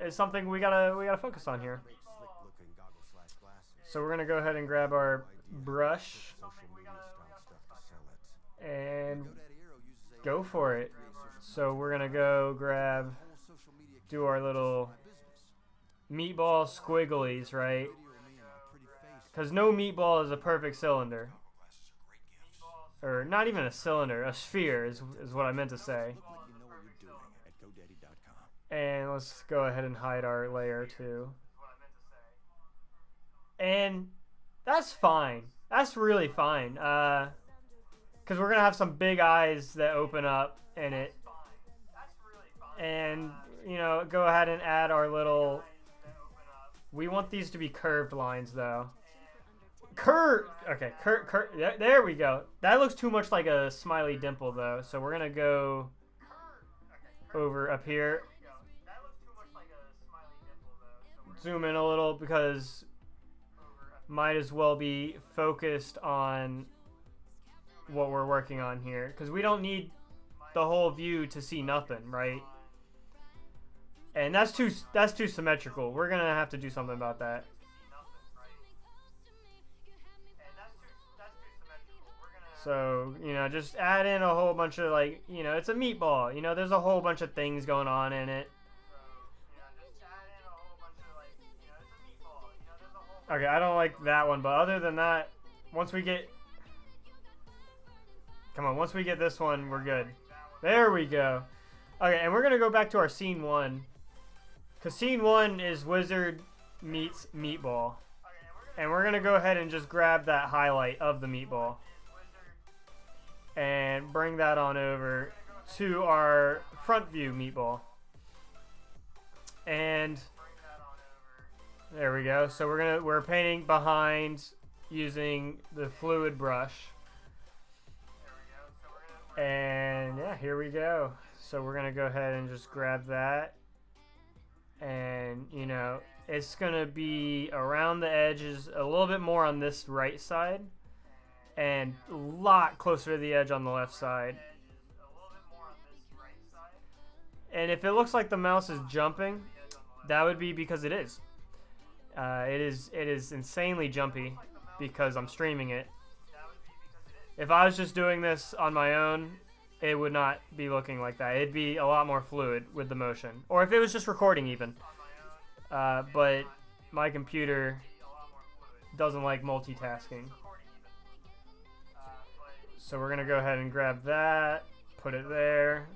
something we gotta focus on here. So we're gonna go ahead and grab our brush and go for it. So we're gonna go do our little meatball squigglies, right? Because no meatball is a perfect cylinder. Or not even a cylinder, a sphere is what I meant to say. And let's go ahead and hide our layer too. And that's fine. That's really fine. Because we're going to have some big eyes that open up in it. And, you know, go ahead and add our little... We want these to be curved lines though. Okay, yeah, there we go. That looks too much like a smiley dimple though, so we're gonna go over up here. Zoom in a little because might as well be focused on what we're working on here, because we don't need the whole view to see nothing, right? And that's too symmetrical. We're gonna have to do something about that. So, you know, just add in a whole bunch of, like, you know, it's a meatball. You know, there's a whole bunch of things going on in it. Okay, I don't like that one, but other than that, once we get this one, we're good. There we go. Okay, and we're going to go back to our scene 1. Because scene 1 is wizard meets meatball. And we're going to go ahead and just grab that highlight of the meatball. And bring that on over to our front view meatball. And there we go. So we're painting behind using the fluid brush. And yeah, here we go. So we're gonna go ahead and just grab that. And you know, it's gonna be around the edges a little bit more on this right side. And a lot closer to the edge on the left side. And if it looks like the mouse is jumping, that would be because it is. It is insanely jumpy because I'm streaming it. If I was just doing this on my own, it would not be looking like that. It'd be a lot more fluid with the motion. Or if it was just recording even. But my computer doesn't like multitasking. So we're going to go ahead and grab that, put it there.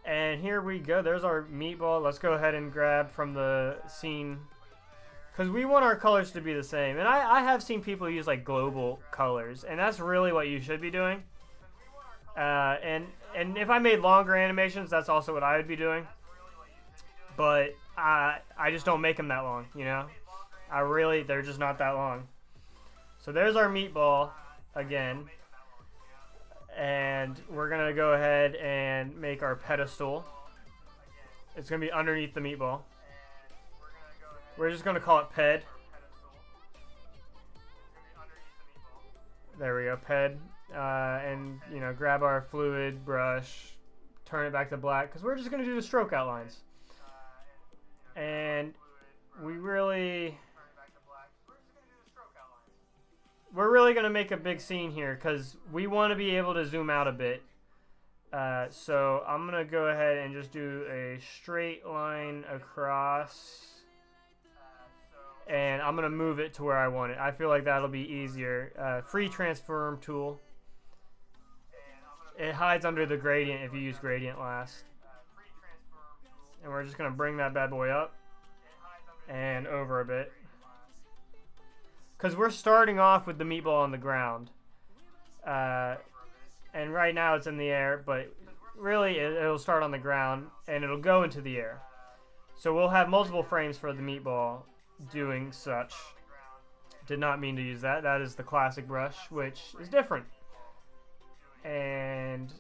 And here we go. There's our meatball. Let's go ahead and grab from the scene, because we want our colors to be the same. And I have seen people use like global colors, and that's really what you should be doing. And if I made longer animations, that's also what I would be doing. But I just don't make them that long, you know? They're just not that long. So there's our meatball again. And we're going to go ahead and make our pedestal. It's going to be underneath the meatball. We're just going to call it ped. There we go, ped. And, you know, grab our fluid brush, turn it back to black, because we're just going to do the stroke outlines. And we're really going to make a big scene here because we want to be able to zoom out a bit. So I'm going to go ahead and just do a straight line across. And I'm going to move it to where I want it. I feel like that'll be easier. Free transform tool. It hides under the gradient if you use gradient last. And we're just going to bring that bad boy up and over a bit. Because we're starting off with the meatball on the ground. And right now it's in the air, but really it'll start on the ground and it'll go into the air. So we'll have multiple frames for the meatball doing such. Did not mean to use that. That is the classic brush, which is different. And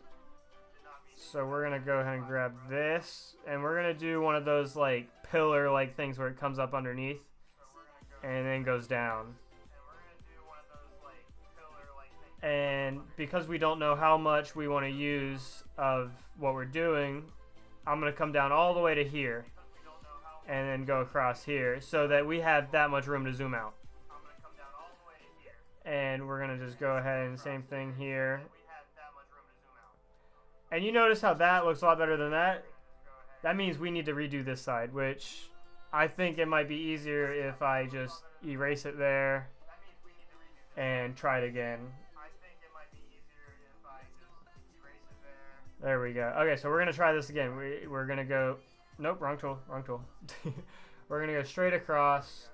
so we're going to go ahead and grab this. And we're going to do one of those like pillar-like things where it comes up underneath and then goes down. And because we don't know how much we want to use of what we're doing, I'm going to come down all the way to here and then go across here so that we have that much room to zoom out. And we're going to just go ahead and same thing here. And you notice how that looks a lot better than that? That means we need to redo this side, which I think it might be easier if I just erase it there and try it again. There we go. Okay, so we're going to try this again. We're going to go... Nope, wrong tool. Wrong tool. We're going to go straight across.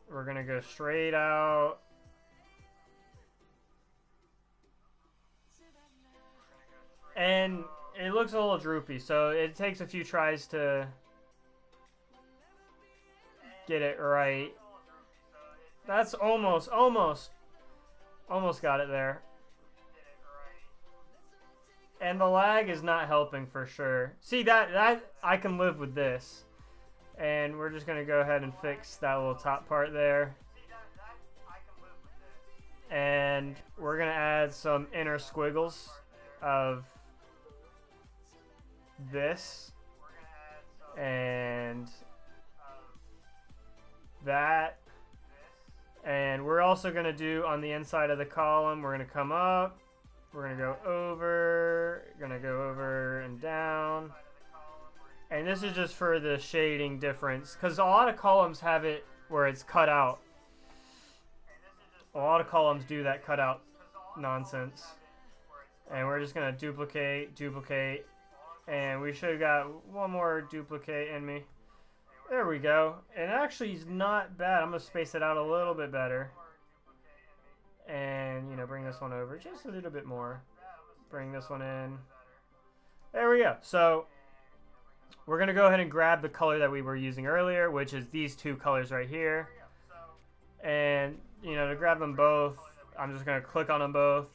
We're going to go straight out. And it looks a little droopy, so it takes a few tries to get it right. That's almost got it there. And the lag is not helping for sure. See, that I can live with this. And we're just going to go ahead and fix that little top part there. And we're going to add some inner squiggles of this. And that. And we're also going to do on the inside of the column, we're going to come up. We're going to go over and down. And this is just for the shading difference. Because a lot of columns have it where it's cut out. A lot of columns do that cut out nonsense. And we're just going to duplicate. And we should have got one more duplicate in me. There we go. And actually it's not bad. I'm going to space it out a little bit better. And, you know, bring this one over just a little bit more. Bring this one in. There we go. So we're going to go ahead and grab the color that we were using earlier, which is these two colors right here. And, you know, to grab them both, I'm just going to click on them both.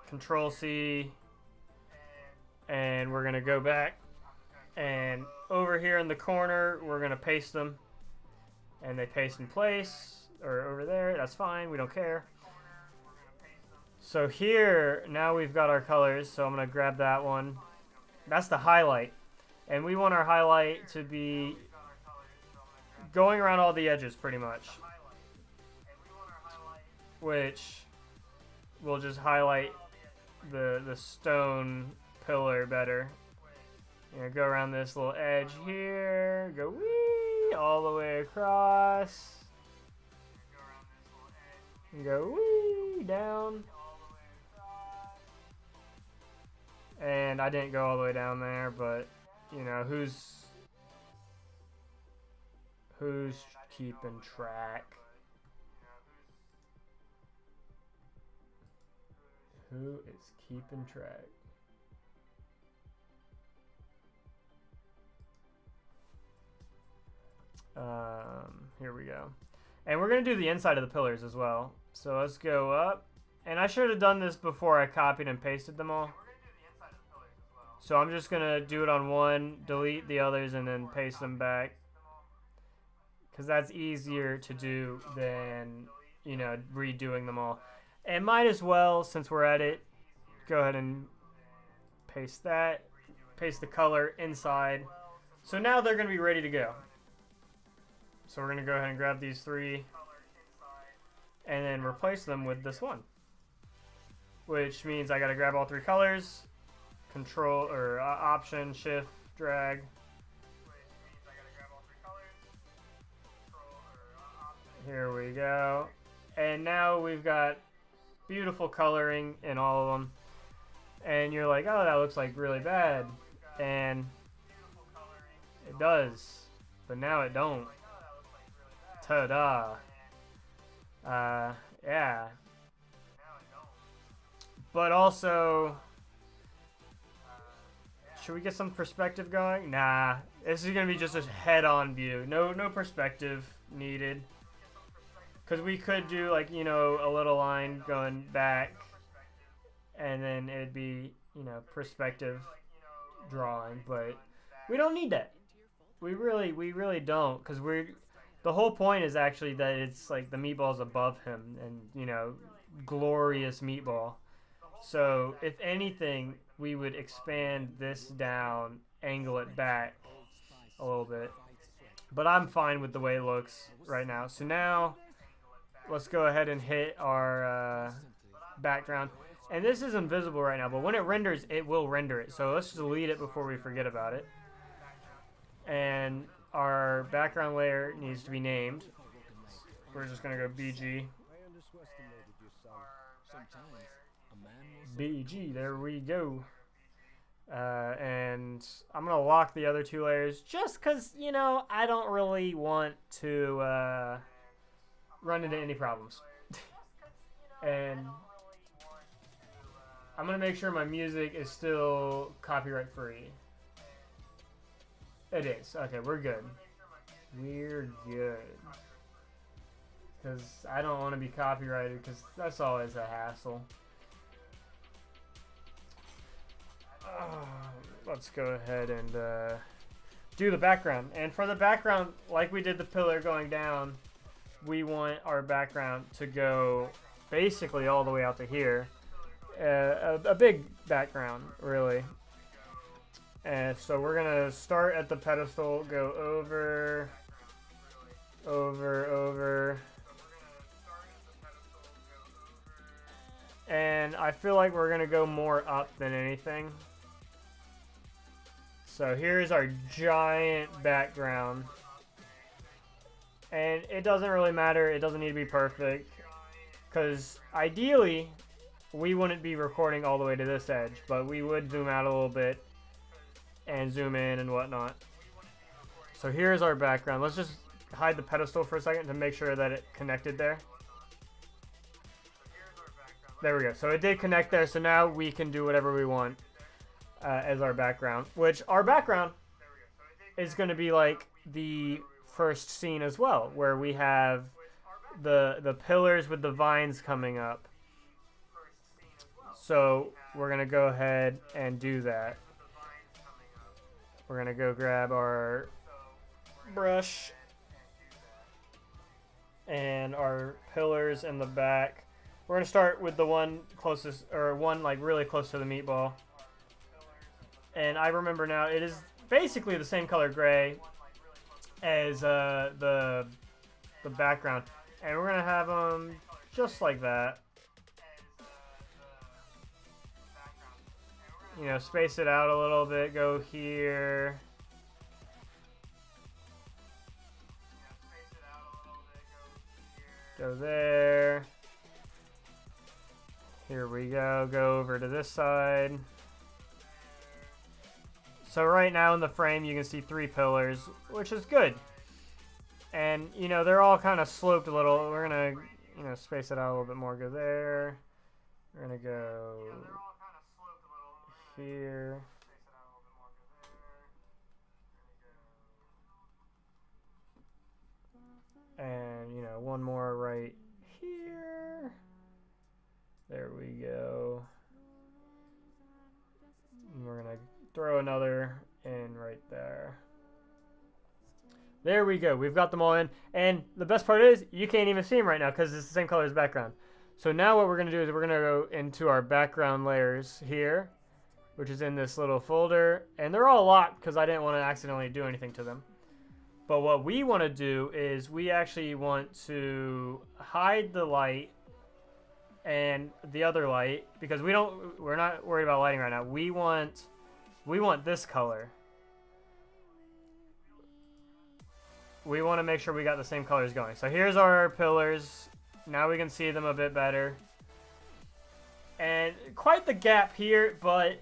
Control C. And we're going to go back. And over here in the corner, we're going to paste them. And they paste in place. Or over there. That's fine. We don't care. So here, now we've got our colors. So I'm going to grab that one. That's the highlight. And we want our highlight to be going around all the edges pretty much. Which will just highlight the stone pillar better. You know, go around this little edge here. Go wee all the way across. And go wee down. And I didn't go all the way down there, but you know, who's keeping track? Who is keeping track? Here we go. And we're going to do the inside of the pillars as well. So let's go up. And I should have done this before I copied and pasted them all. So I'm just going to do it on one, delete the others, and then paste them back. Because that's easier to do than, you know, redoing them all. And might as well, since we're at it, go ahead and paste that. Paste the color inside. So now they're going to be ready to go. So we're going to go ahead and grab these 3 and then replace them with this one. Which means I got to grab all 3 colors, control or option, shift, drag. Here we go. And now we've got beautiful coloring in all of them. And you're like, oh, that looks like really bad. And it does. But now it don't. Ta-da. Yeah. But also, should we get some perspective going? Nah. This is going to be just a head-on view. No perspective needed. Because we could do, like, you know, a little line going back, and then it'd be, you know, perspective drawing, but we don't need that. We really don't, because the whole point is actually that it's, like, the meatball's above him, and, you know, glorious meatball. So, if anything, we would expand this down, angle it back a little bit. But I'm fine with the way it looks right now. So now, let's go ahead and hit our background. And this is invisible right now, but when it renders, it will render it. So let's delete it before we forget about it. And our background layer needs to be named. We're just going to go BG. BG, there we go. And I'm going to lock the other 2 layers just because, you know, I don't really want to run into any problems. And I'm going to make sure my music is still copyright free. It is. Okay, we're good. We're good. Because I don't want to be copyrighted because that's always a hassle. Let's go ahead and do the background. And for the background, like we did the pillar going down, we want our background to go basically all the way out to here. A big background, really. And so we're going to start at the pedestal, go over, over, over. And I feel like we're going to go more up than anything. So here's our giant background. And it doesn't really matter. It doesn't need to be perfect. Because ideally, we wouldn't be recording all the way to this edge. But we would zoom out a little bit. And zoom in and whatnot. So here's our background. Let's just hide the pedestal for a second to make sure that it connected there. There we go. So it did connect there. So now we can do whatever we want as our background. Which our background is going to be like the first scene as well. Where we have the pillars with the vines coming up. So we're going to go ahead and do that. We're going to go grab our brush and our pillars in the back. We're going to start with the one closest, or one like really close to the meatball. And I remember now it is basically the same color gray as the background. And we're going to have them just like that. You know, space it out a little bit, go here. Go there. Here we go, go over to this side. So right now in the frame you can see 3 pillars, which is good. And, you know, they're all kind of sloped a little. We're going to, you know, space it out a little bit more. Go there. We're going to go here. And, you know, one more right here. There we go. And we're going to throw another in right there. There we go. We've got them all in. And the best part is you can't even see them right now because it's the same color as background. So now what we're going to do is we're going to go into our background layers here. which is in this little folder. And they're all locked because I didn't want to accidentally do anything to them. But what we want to do is we actually want to hide the light and the other light, because we're not worried about lighting right now. We want this color. We want to make sure we got the same colors going. So here's our pillars. Now we can see them a bit better. And quite the gap here, but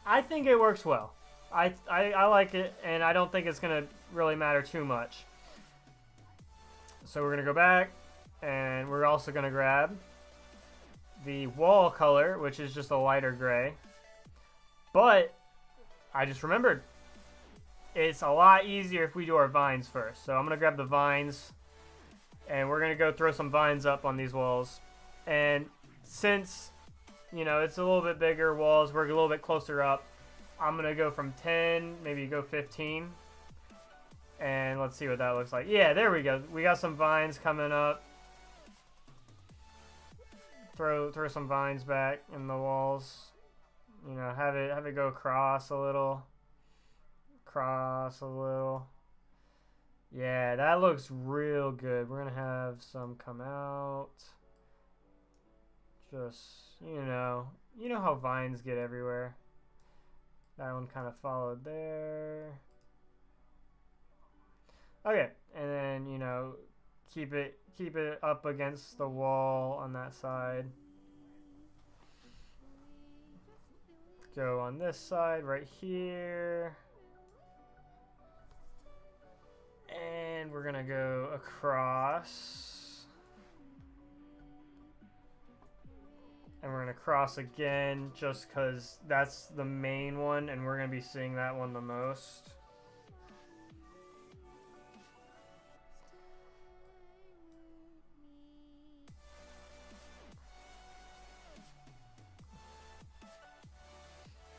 I think it works well. I like it, and I don't think it's going to really matter too much. So we're going to go back, and we're also going to grab the wall color, which is just a lighter gray. But I just remembered, it's a lot easier if we do our vines first. So I'm going to grab the vines, and we're going to go throw some vines up on these walls. And since, you know, it's a little bit bigger walls, we're a little bit closer up, I'm going to go from 10, maybe go 15. And let's see what that looks like. Yeah, there we go. We got some vines coming up. Throw some vines back in the walls. You know, have it go across a little. Cross a little. Yeah, that looks real good. We're gonna have some come out. Just, you know how vines get everywhere. That one kind of followed there. Okay, and then, you know, keep it up against the wall on that side. Go on this side right here. And we're gonna go across. And we're gonna cross again just because that's the main one and we're gonna be seeing that one the most.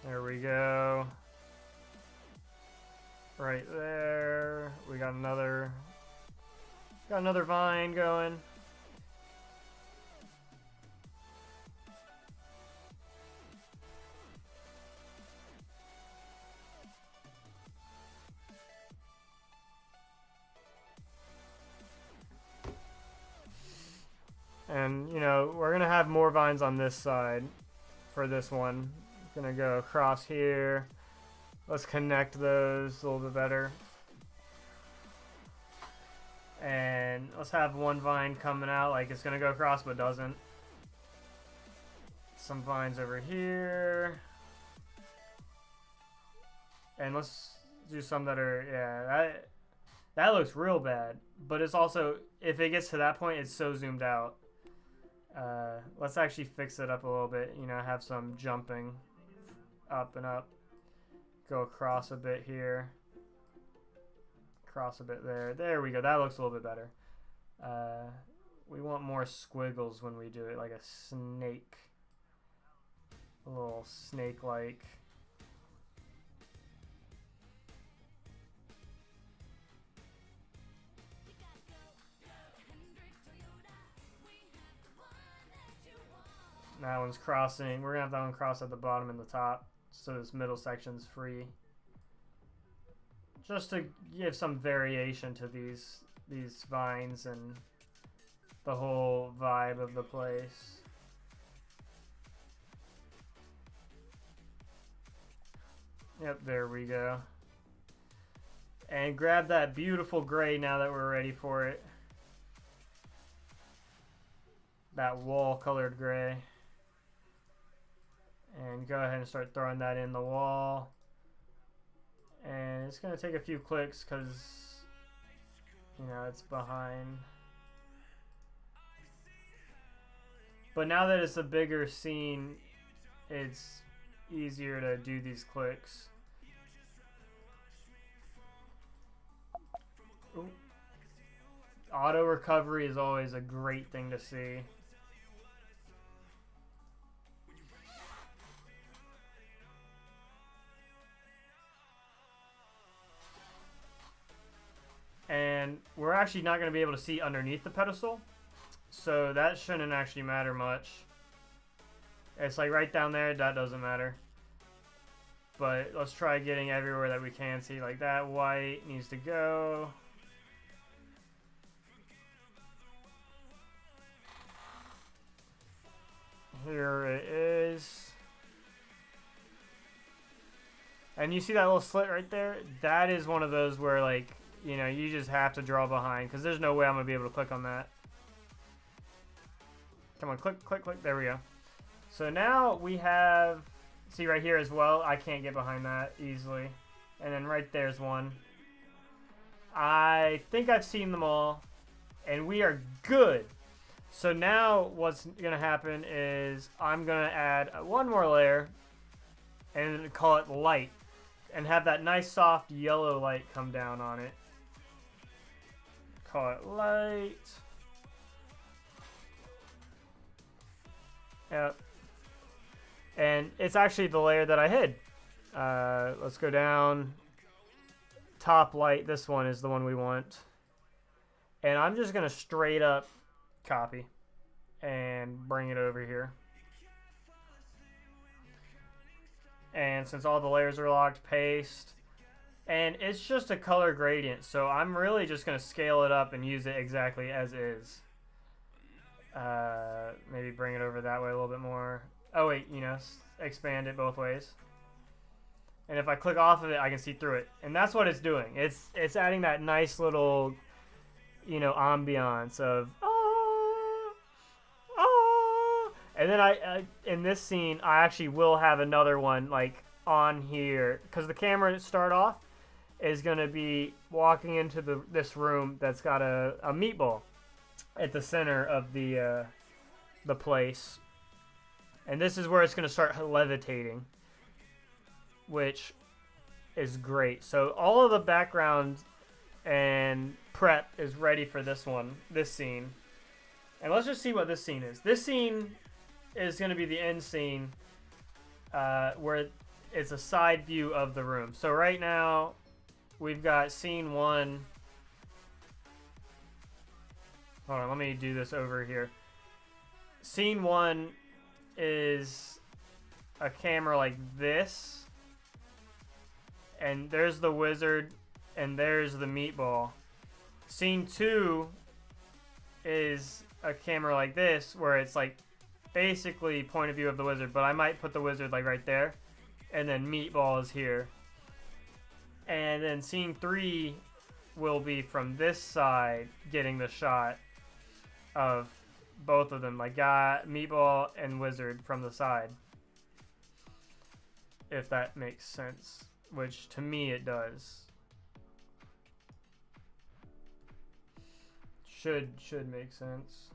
There we go. Right there. We got another vine going. And, you know, we're going to have more vines on this side for this one. Gonna go across here. Let's connect those a little bit better. And let's have one vine coming out like it's gonna go across but doesn't. Some vines over here. And let's do some that are, yeah, that looks real bad. But it's also, if it gets to that point, it's so zoomed out. Let's actually fix it up a little bit, you know, have some jumping up and up. Go across a bit here. Cross a bit there. There we go. That looks a little bit better. We want more squiggles when we do it, like a snake. A little snake-like. That one's crossing. We're gonna have that one cross at the bottom and the top, so this middle section's free. Just to give some variation to these vines and the whole vibe of the place. Yep, there we go. And grab that beautiful gray now that we're ready for it. That wall colored gray. And go ahead and start throwing that in the wall. And it's going to take a few clicks because, you know, it's behind. But now that it's a bigger scene, it's easier to do these clicks. Ooh. Auto recovery is always a great thing to see. And we're actually not going to be able to see underneath the pedestal, so that shouldn't actually matter much. It's like right down there, that doesn't matter. but let's try getting everywhere that we can see. Like that white needs to go. Here it is. And you see that little slit right there? That is one of those where, like, you know, you just have to draw behind, because there's no way I'm going to be able to click on that. Come on, click, click, click. There we go. So now we have, see right here as well, I can't get behind that easily. And then right there's one. I think I've seen them all, and we are good. So now what's going to happen is I'm going to add one more layer and call it light, and have that nice soft yellow light come down on it. Call it light. Yep. And it's actually the layer that I hid. Let's go down. Top light, this one is the one we want. And I'm just going to straight up copy and bring it over here. And since all the layers are locked, paste. And it's just a color gradient, so I'm really just going to scale it up and use it exactly as is. Maybe bring it over that way a little bit more. Oh wait, you know, expand it both ways. And if I click off of it, I can see through it. And that's what it's doing. It's adding that nice little, you know, ambiance of and then I in this scene I actually will have another one like on here, because the camera to start off is going to be walking into this room that's got a meatball at the center of the place, and this is where it's going to start levitating, which is great. So all of the background and prep is ready for this scene. And let's just see what this scene is. This scene is going to be the end scene, where it's a side view of the room. So right now we've got scene 1. Hold on, let me do this over here. Scene 1 is a camera like this, and there's the wizard, and there's the meatball. Scene 2 is a camera like this, where it's like basically point of view of the wizard, but I might put the wizard like right there, and then meatball is here. And then scene 3 will be from this side, getting the shot of both of them, like meatball and wizard from the side, if that makes sense, which to me it does. Should make sense.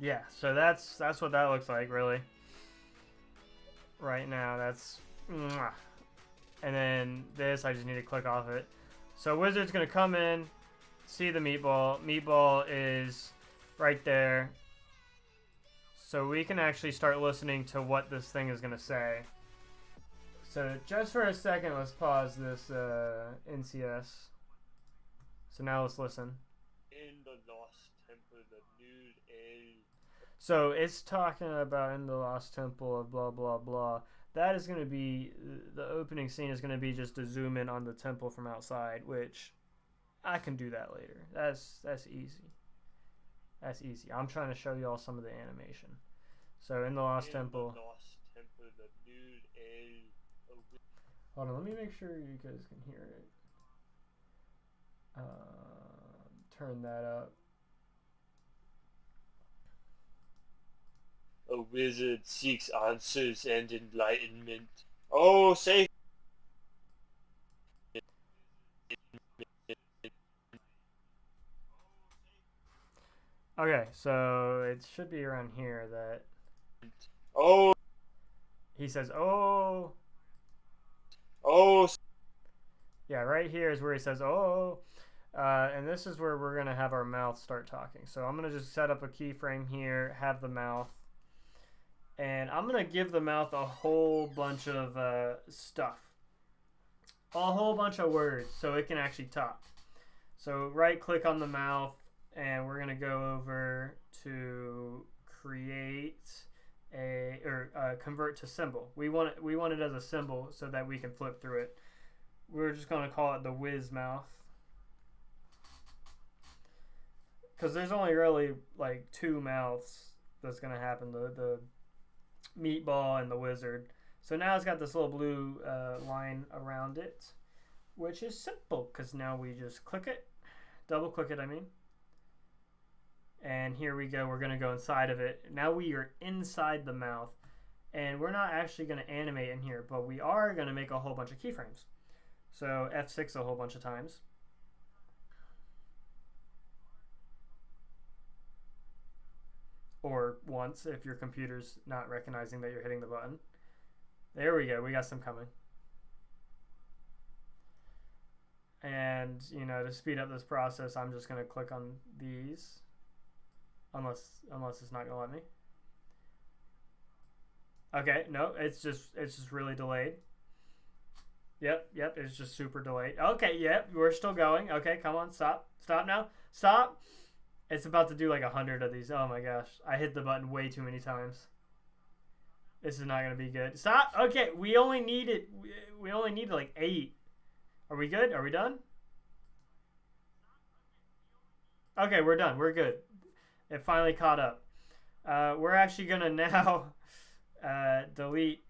Yeah, so that's what that looks like, really. Right now, that's... Mwah. And then this, I just need to click off it. So wizard's going to come in, see the meatball. Meatball is right there. So we can actually start listening to what this thing is going to say. So just for a second, let's pause this NCS. So now let's listen. In the Lost Temple, the nude age. So it's talking about in the Lost Temple of blah blah blah. That is going to be, the opening scene is going to be just to zoom in on the temple from outside, which I can do that later. That's easy. That's easy. I'm trying to show you all some of the animation. So in the Lost Temple. The Lost Temple, the nude age. Hold on, let me make sure you guys can hear it. Turn that up. A wizard seeks answers and enlightenment. Oh, say. Okay, so it should be around here that Oh. he says, "Oh." Oh. Yeah, right here is where he says, "Oh." And this is where we're going to have our mouth start talking. So I'm going to just set up a keyframe here, have the mouth. And I'm going to give the mouth a whole bunch of stuff. A whole bunch of words so it can actually talk. So right click on the mouth, and we're gonna go over to create convert to symbol. We want it as a symbol so that we can flip through it. We're just gonna call it the whiz mouth, because there's only really like two mouths that's gonna happen, the meatball and the wizard. So now it's got this little blue line around it, which is simple because now we just click it, double click it I mean, and here we go. We're gonna go inside of it. Now we are inside the mouth, and we're not actually gonna animate in here, but we are gonna make a whole bunch of keyframes. So F6 a whole bunch of times. Or once if your computer's not recognizing that you're hitting the button. There we go, we got some coming. And, you know, to speed up this process, I'm just gonna click on these. Unless it's not gonna let me. Okay, no, it's just really delayed. Yep, it's just super delayed. Okay, yep, we're still going. Okay, come on, stop now, stop. It's about to do like 100 of these. Oh my gosh, I hit the button way too many times. This is not gonna be good. Stop. Okay, we only needed like 8. Are we good? Are we done? Okay, we're done. We're good. It finally caught up. We're actually gonna now delete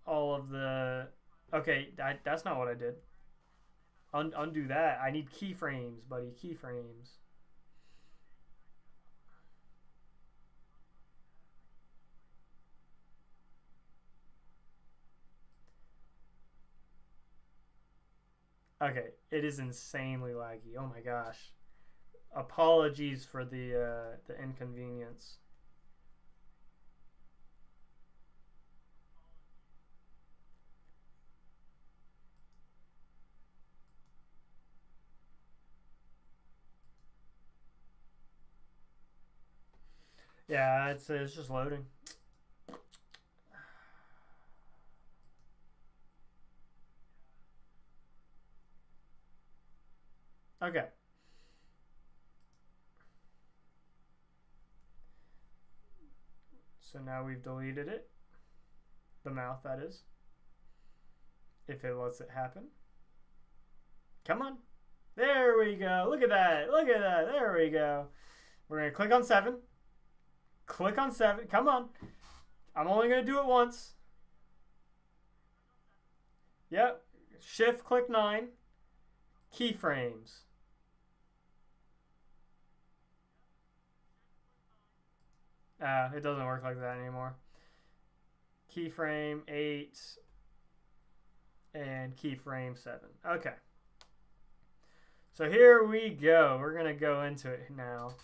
all of the. Okay, that's not what I did. Undo that. I need keyframes, buddy. Keyframes. Okay, it is insanely laggy. Oh my gosh. Apologies for the inconvenience. Yeah, it's just loading. Okay. So now we've deleted it. The mouth, that is. If it lets it happen. Come on. There we go. Look at that. Look at that. There we go. We're going to click on 7. Click on 7. Come on. I'm only going to do it once. Yep. Shift click 9. Keyframes. It doesn't work like that anymore. Keyframe 8 and keyframe 7. Okay. So here we go. We're going to go into it now.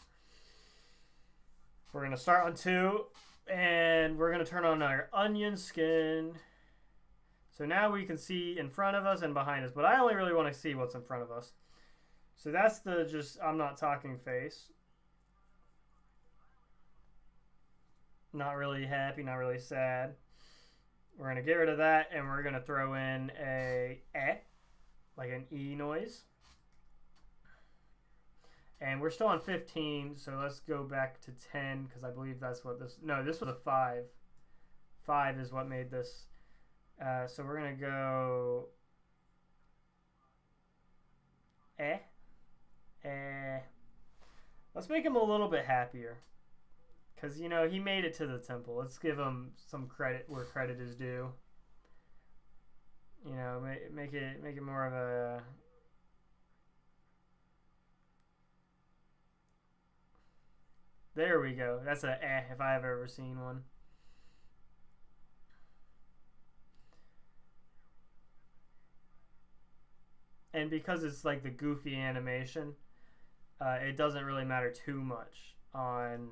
We're going to start on 2 and we're going to turn on our onion skin. So now we can see in front of us and behind us, but I only really want to see what's in front of us. So that's the just I'm not talking face. Not really happy, not really sad. We're going to get rid of that, and we're going to throw in a like an E noise. And we're still on 15, so let's go back to 10, because I believe that's what this... No, this was a 5. 5 is what made this. So we're going to go... Let's make him a little bit happier. Because, you know, he made it to the temple. Let's give him some credit where credit is due. You know, make it more of a... There we go. That's a if I have ever seen one. And because it's like the goofy animation, it doesn't really matter too much on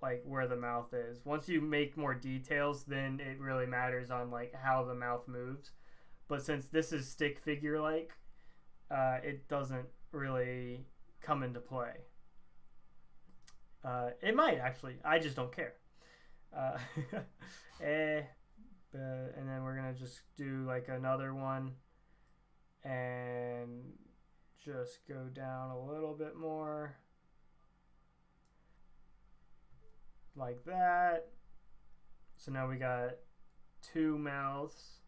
like where the mouth is. Once you make more details, then it really matters on like how the mouth moves. But since this is stick figure like, it doesn't really come into play. It might actually. I just don't care. And then we're gonna just do like another one, and just go down a little bit more. Like that. So now we got 2 mouths.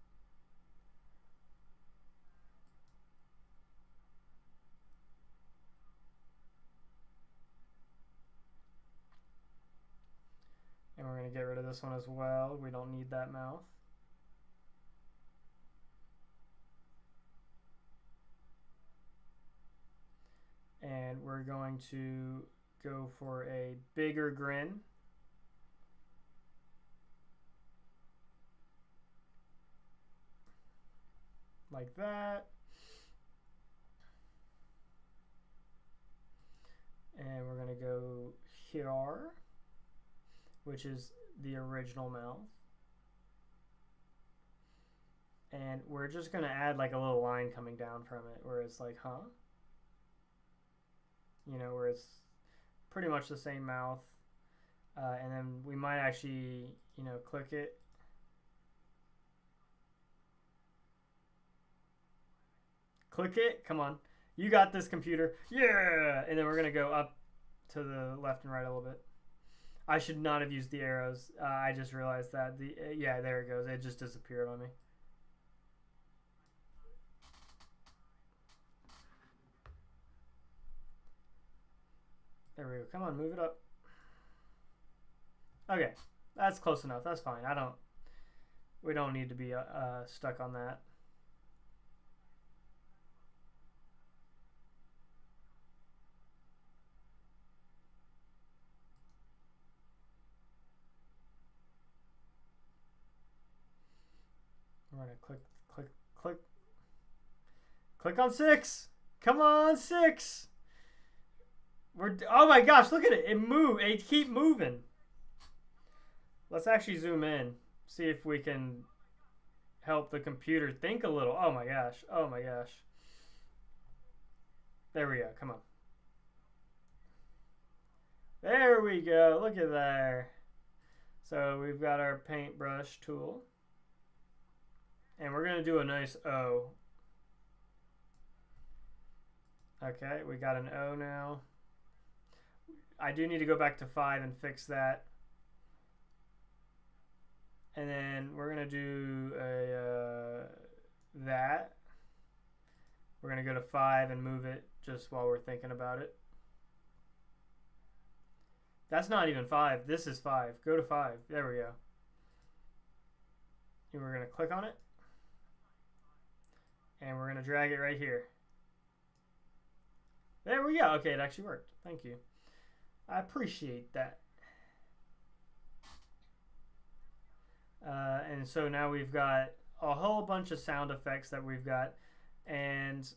And we're going to get rid of this one as well. We don't need that mouth. And we're going to go for a bigger grin. Like that. And we're going to go here, which is the original mouth. And we're just going to add like a little line coming down from it where it's like, huh? You know, where it's pretty much the same mouth. And then we might actually, you know, click it. Click it. Come on. You got this, computer. Yeah! And then we're going to go up to the left and right a little bit. I should not have used the arrows. I just realized that. Yeah, there it goes. It just disappeared on me. There we go. Come on, move it up. Okay, that's close enough. That's fine. We don't need to be stuck on that. We're gonna click on 6. Come on, 6. Oh my gosh, look at it. It keep moving. Let's actually zoom in. See if we can help the computer think a little. Oh my gosh. Oh my gosh. There we go. Come on. There we go. Look at there. So we've got our paintbrush tool. And we're going to do a nice O. Okay, we got an O now. I do need to go back to 5 and fix that. And then we're going to do that. We're going to go to 5 and move it just while we're thinking about it. That's not even 5. This is 5. Go to 5. There we go. And we're going to click on it. And we're going to drag it right here. There we go. Okay, it actually worked. Thank you. I appreciate that. And so now we've got a whole bunch of sound effects that we've got. And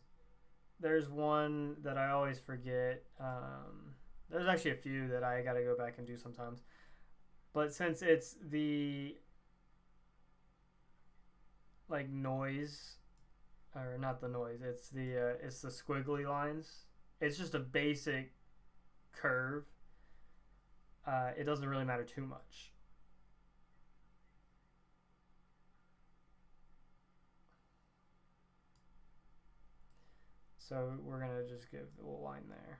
there's one that I always forget. There's actually a few that I got to go back and do sometimes. But since it's the like noise, or not the noise, it's the squiggly lines. It's just a basic curve. It doesn't really matter too much. So we're gonna just give a little line there.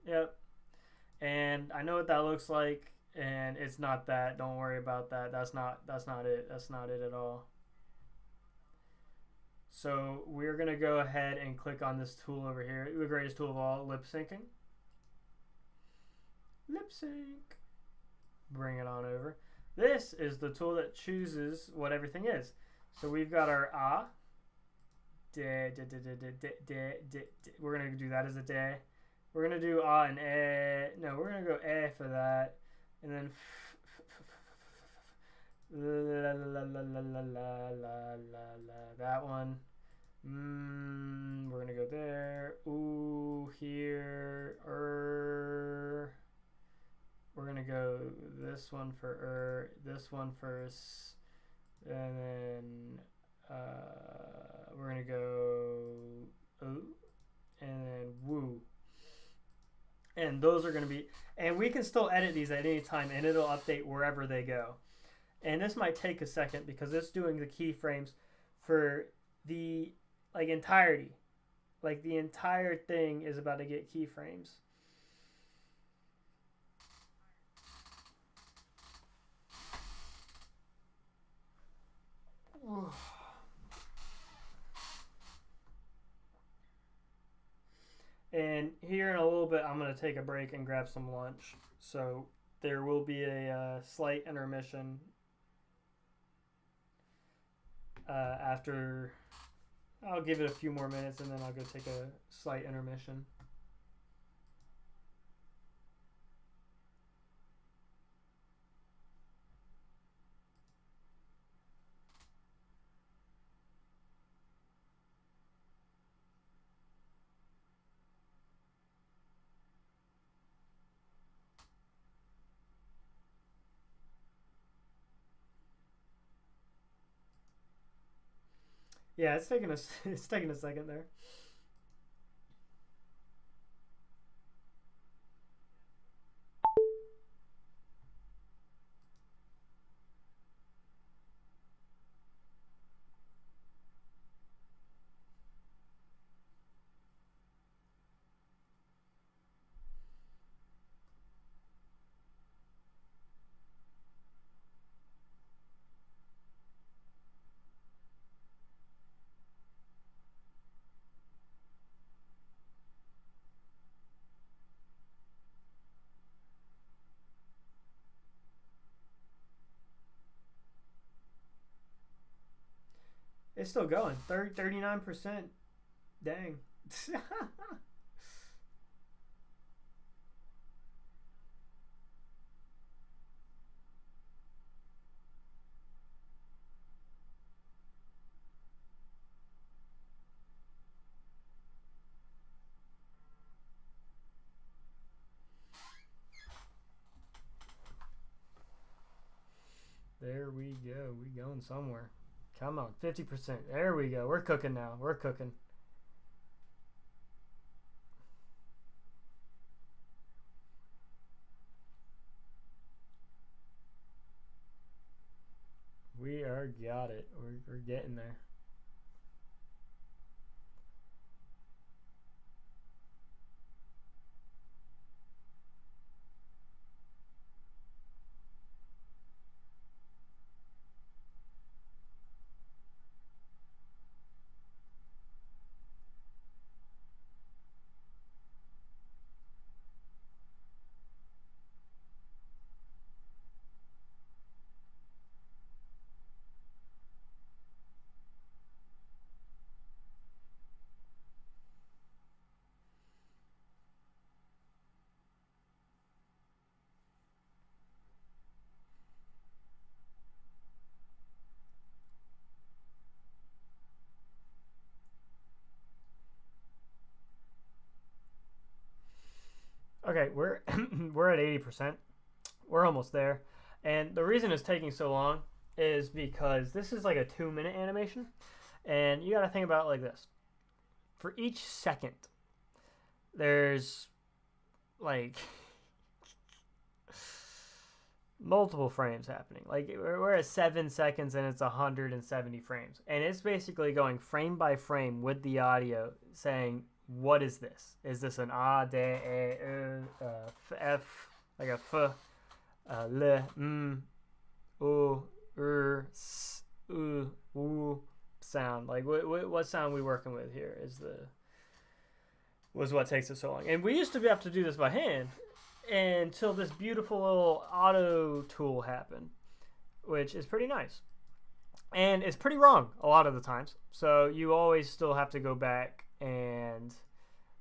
Yep. And I know what that looks like, and it's not that. Don't worry about that. That's not it. That's not it at all. So we're gonna go ahead and click on this tool over here, the greatest tool of all, lip syncing. Lip sync. Bring it on over. This is the tool that chooses what everything is. So we've got our ah. We're gonna do that as a day. We're gonna do ah and eh. No, we're gonna go eh for that, and then la la la la la la la. That one. We're gonna go there. Ooh, here. We're gonna go this one for this one first, and then we're gonna go ooh, and then woo. And those are gonna be, and we can still edit these at any time, and it'll update wherever they go. And this might take a second because it's doing the keyframes for the like entirety Like the entire thing is about to get keyframes. And here in a little bit, I'm going to take a break and grab some lunch. So there will be a slight intermission after. I'll give it a few more minutes and then I'll go take a slight intermission. Yeah, it's taking a second there. It's still going. 39%. Dang. There we go. We going somewhere. Come on, 50%. There we go. We're cooking now. We're cooking. We are got it. We're getting there. Okay, we're we're at 80%. We're almost there. And the reason it's taking so long is because this is like a 2-minute animation. And you got to think about it like this. For each second, there's like multiple frames happening. Like we're at 7 seconds and it's 170 frames. And it's basically going frame by frame with the audio saying, what is this? Is this an A, D, E, F, like a F, L, M, O, S, U sound? Like what sound we working with here was what takes us so long. And we used to have to do this by hand until this beautiful little auto tool happened, which is pretty nice. And it's pretty wrong a lot of the times. So you always still have to go back and,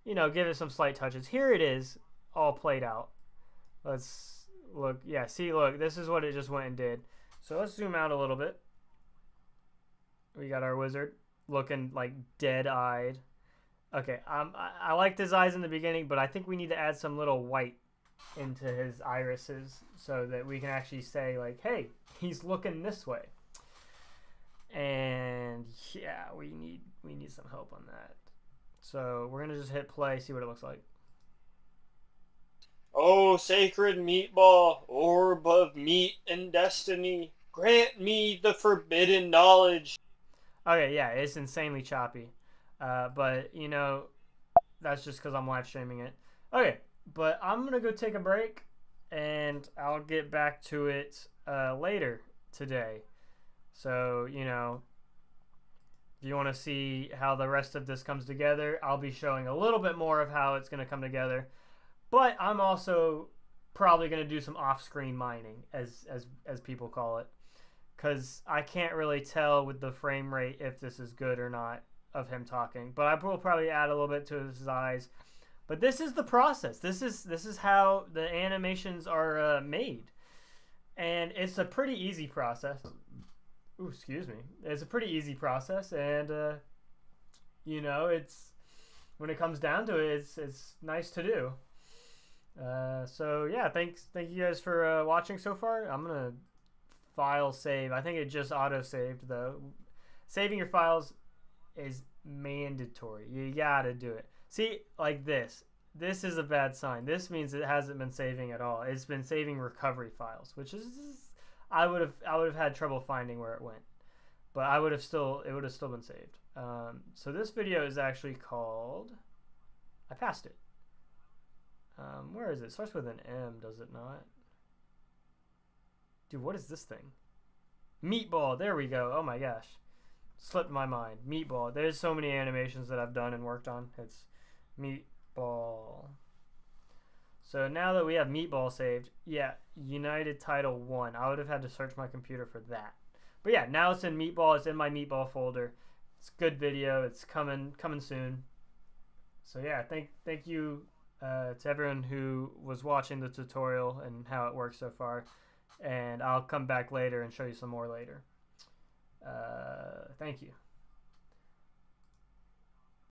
you know, give it some slight touches. Here it is, all played out. Let's look. Yeah, see, look, this is what it just went and did. So let's zoom out a little bit. We got our wizard looking like dead-eyed. Okay, I liked his eyes in the beginning, but I think we need to add some little white into his irises so that we can actually say, like, hey, he's looking this way. And yeah, we need some help on that. So we're gonna just hit play, see what it looks like. Oh, sacred meatball, orb of meat and destiny, grant me the forbidden knowledge. Okay, yeah, it's insanely choppy. But you know, that's just because I'm live streaming it. Okay, but I'm gonna go take a break, and I'll get back to it later today. So you know, if you want to see how the rest of this comes together, I'll be showing a little bit more of how it's gonna come together. But I'm also probably gonna do some off-screen mining, as people call it, because I can't really tell with the frame rate if this is good or not of him talking. But I will probably add a little bit to his eyes. But this is the process. This is how the animations are made, and it's a pretty easy process. Ooh, excuse me. It's a pretty easy process, and you know, it's when it comes down to it, it's nice to do. So yeah, thank you guys for watching so far. I'm gonna file save. I think it just auto saved though. Saving your files is mandatory. You gotta do it. See, like this is a bad sign. This means it hasn't been saving at all. It's been saving recovery files, which is I would have had trouble finding where it went, but it would have still been saved. So this video is actually called, I passed it. Where is it? It starts with an M, does it not? Dude, what is this thing? Meatball. There we go. Oh my gosh. Slipped my mind. Meatball. There's so many animations that I've done and worked on. It's Meatball. So now that we have Meatball saved, yeah, United Title 1. I would have had to search my computer for that. But yeah, now it's in Meatball. It's in my Meatball folder. It's a good video. It's coming soon. So yeah, thank you to everyone who was watching the tutorial and how it works so far. And I'll come back later and show you some more later. Thank you.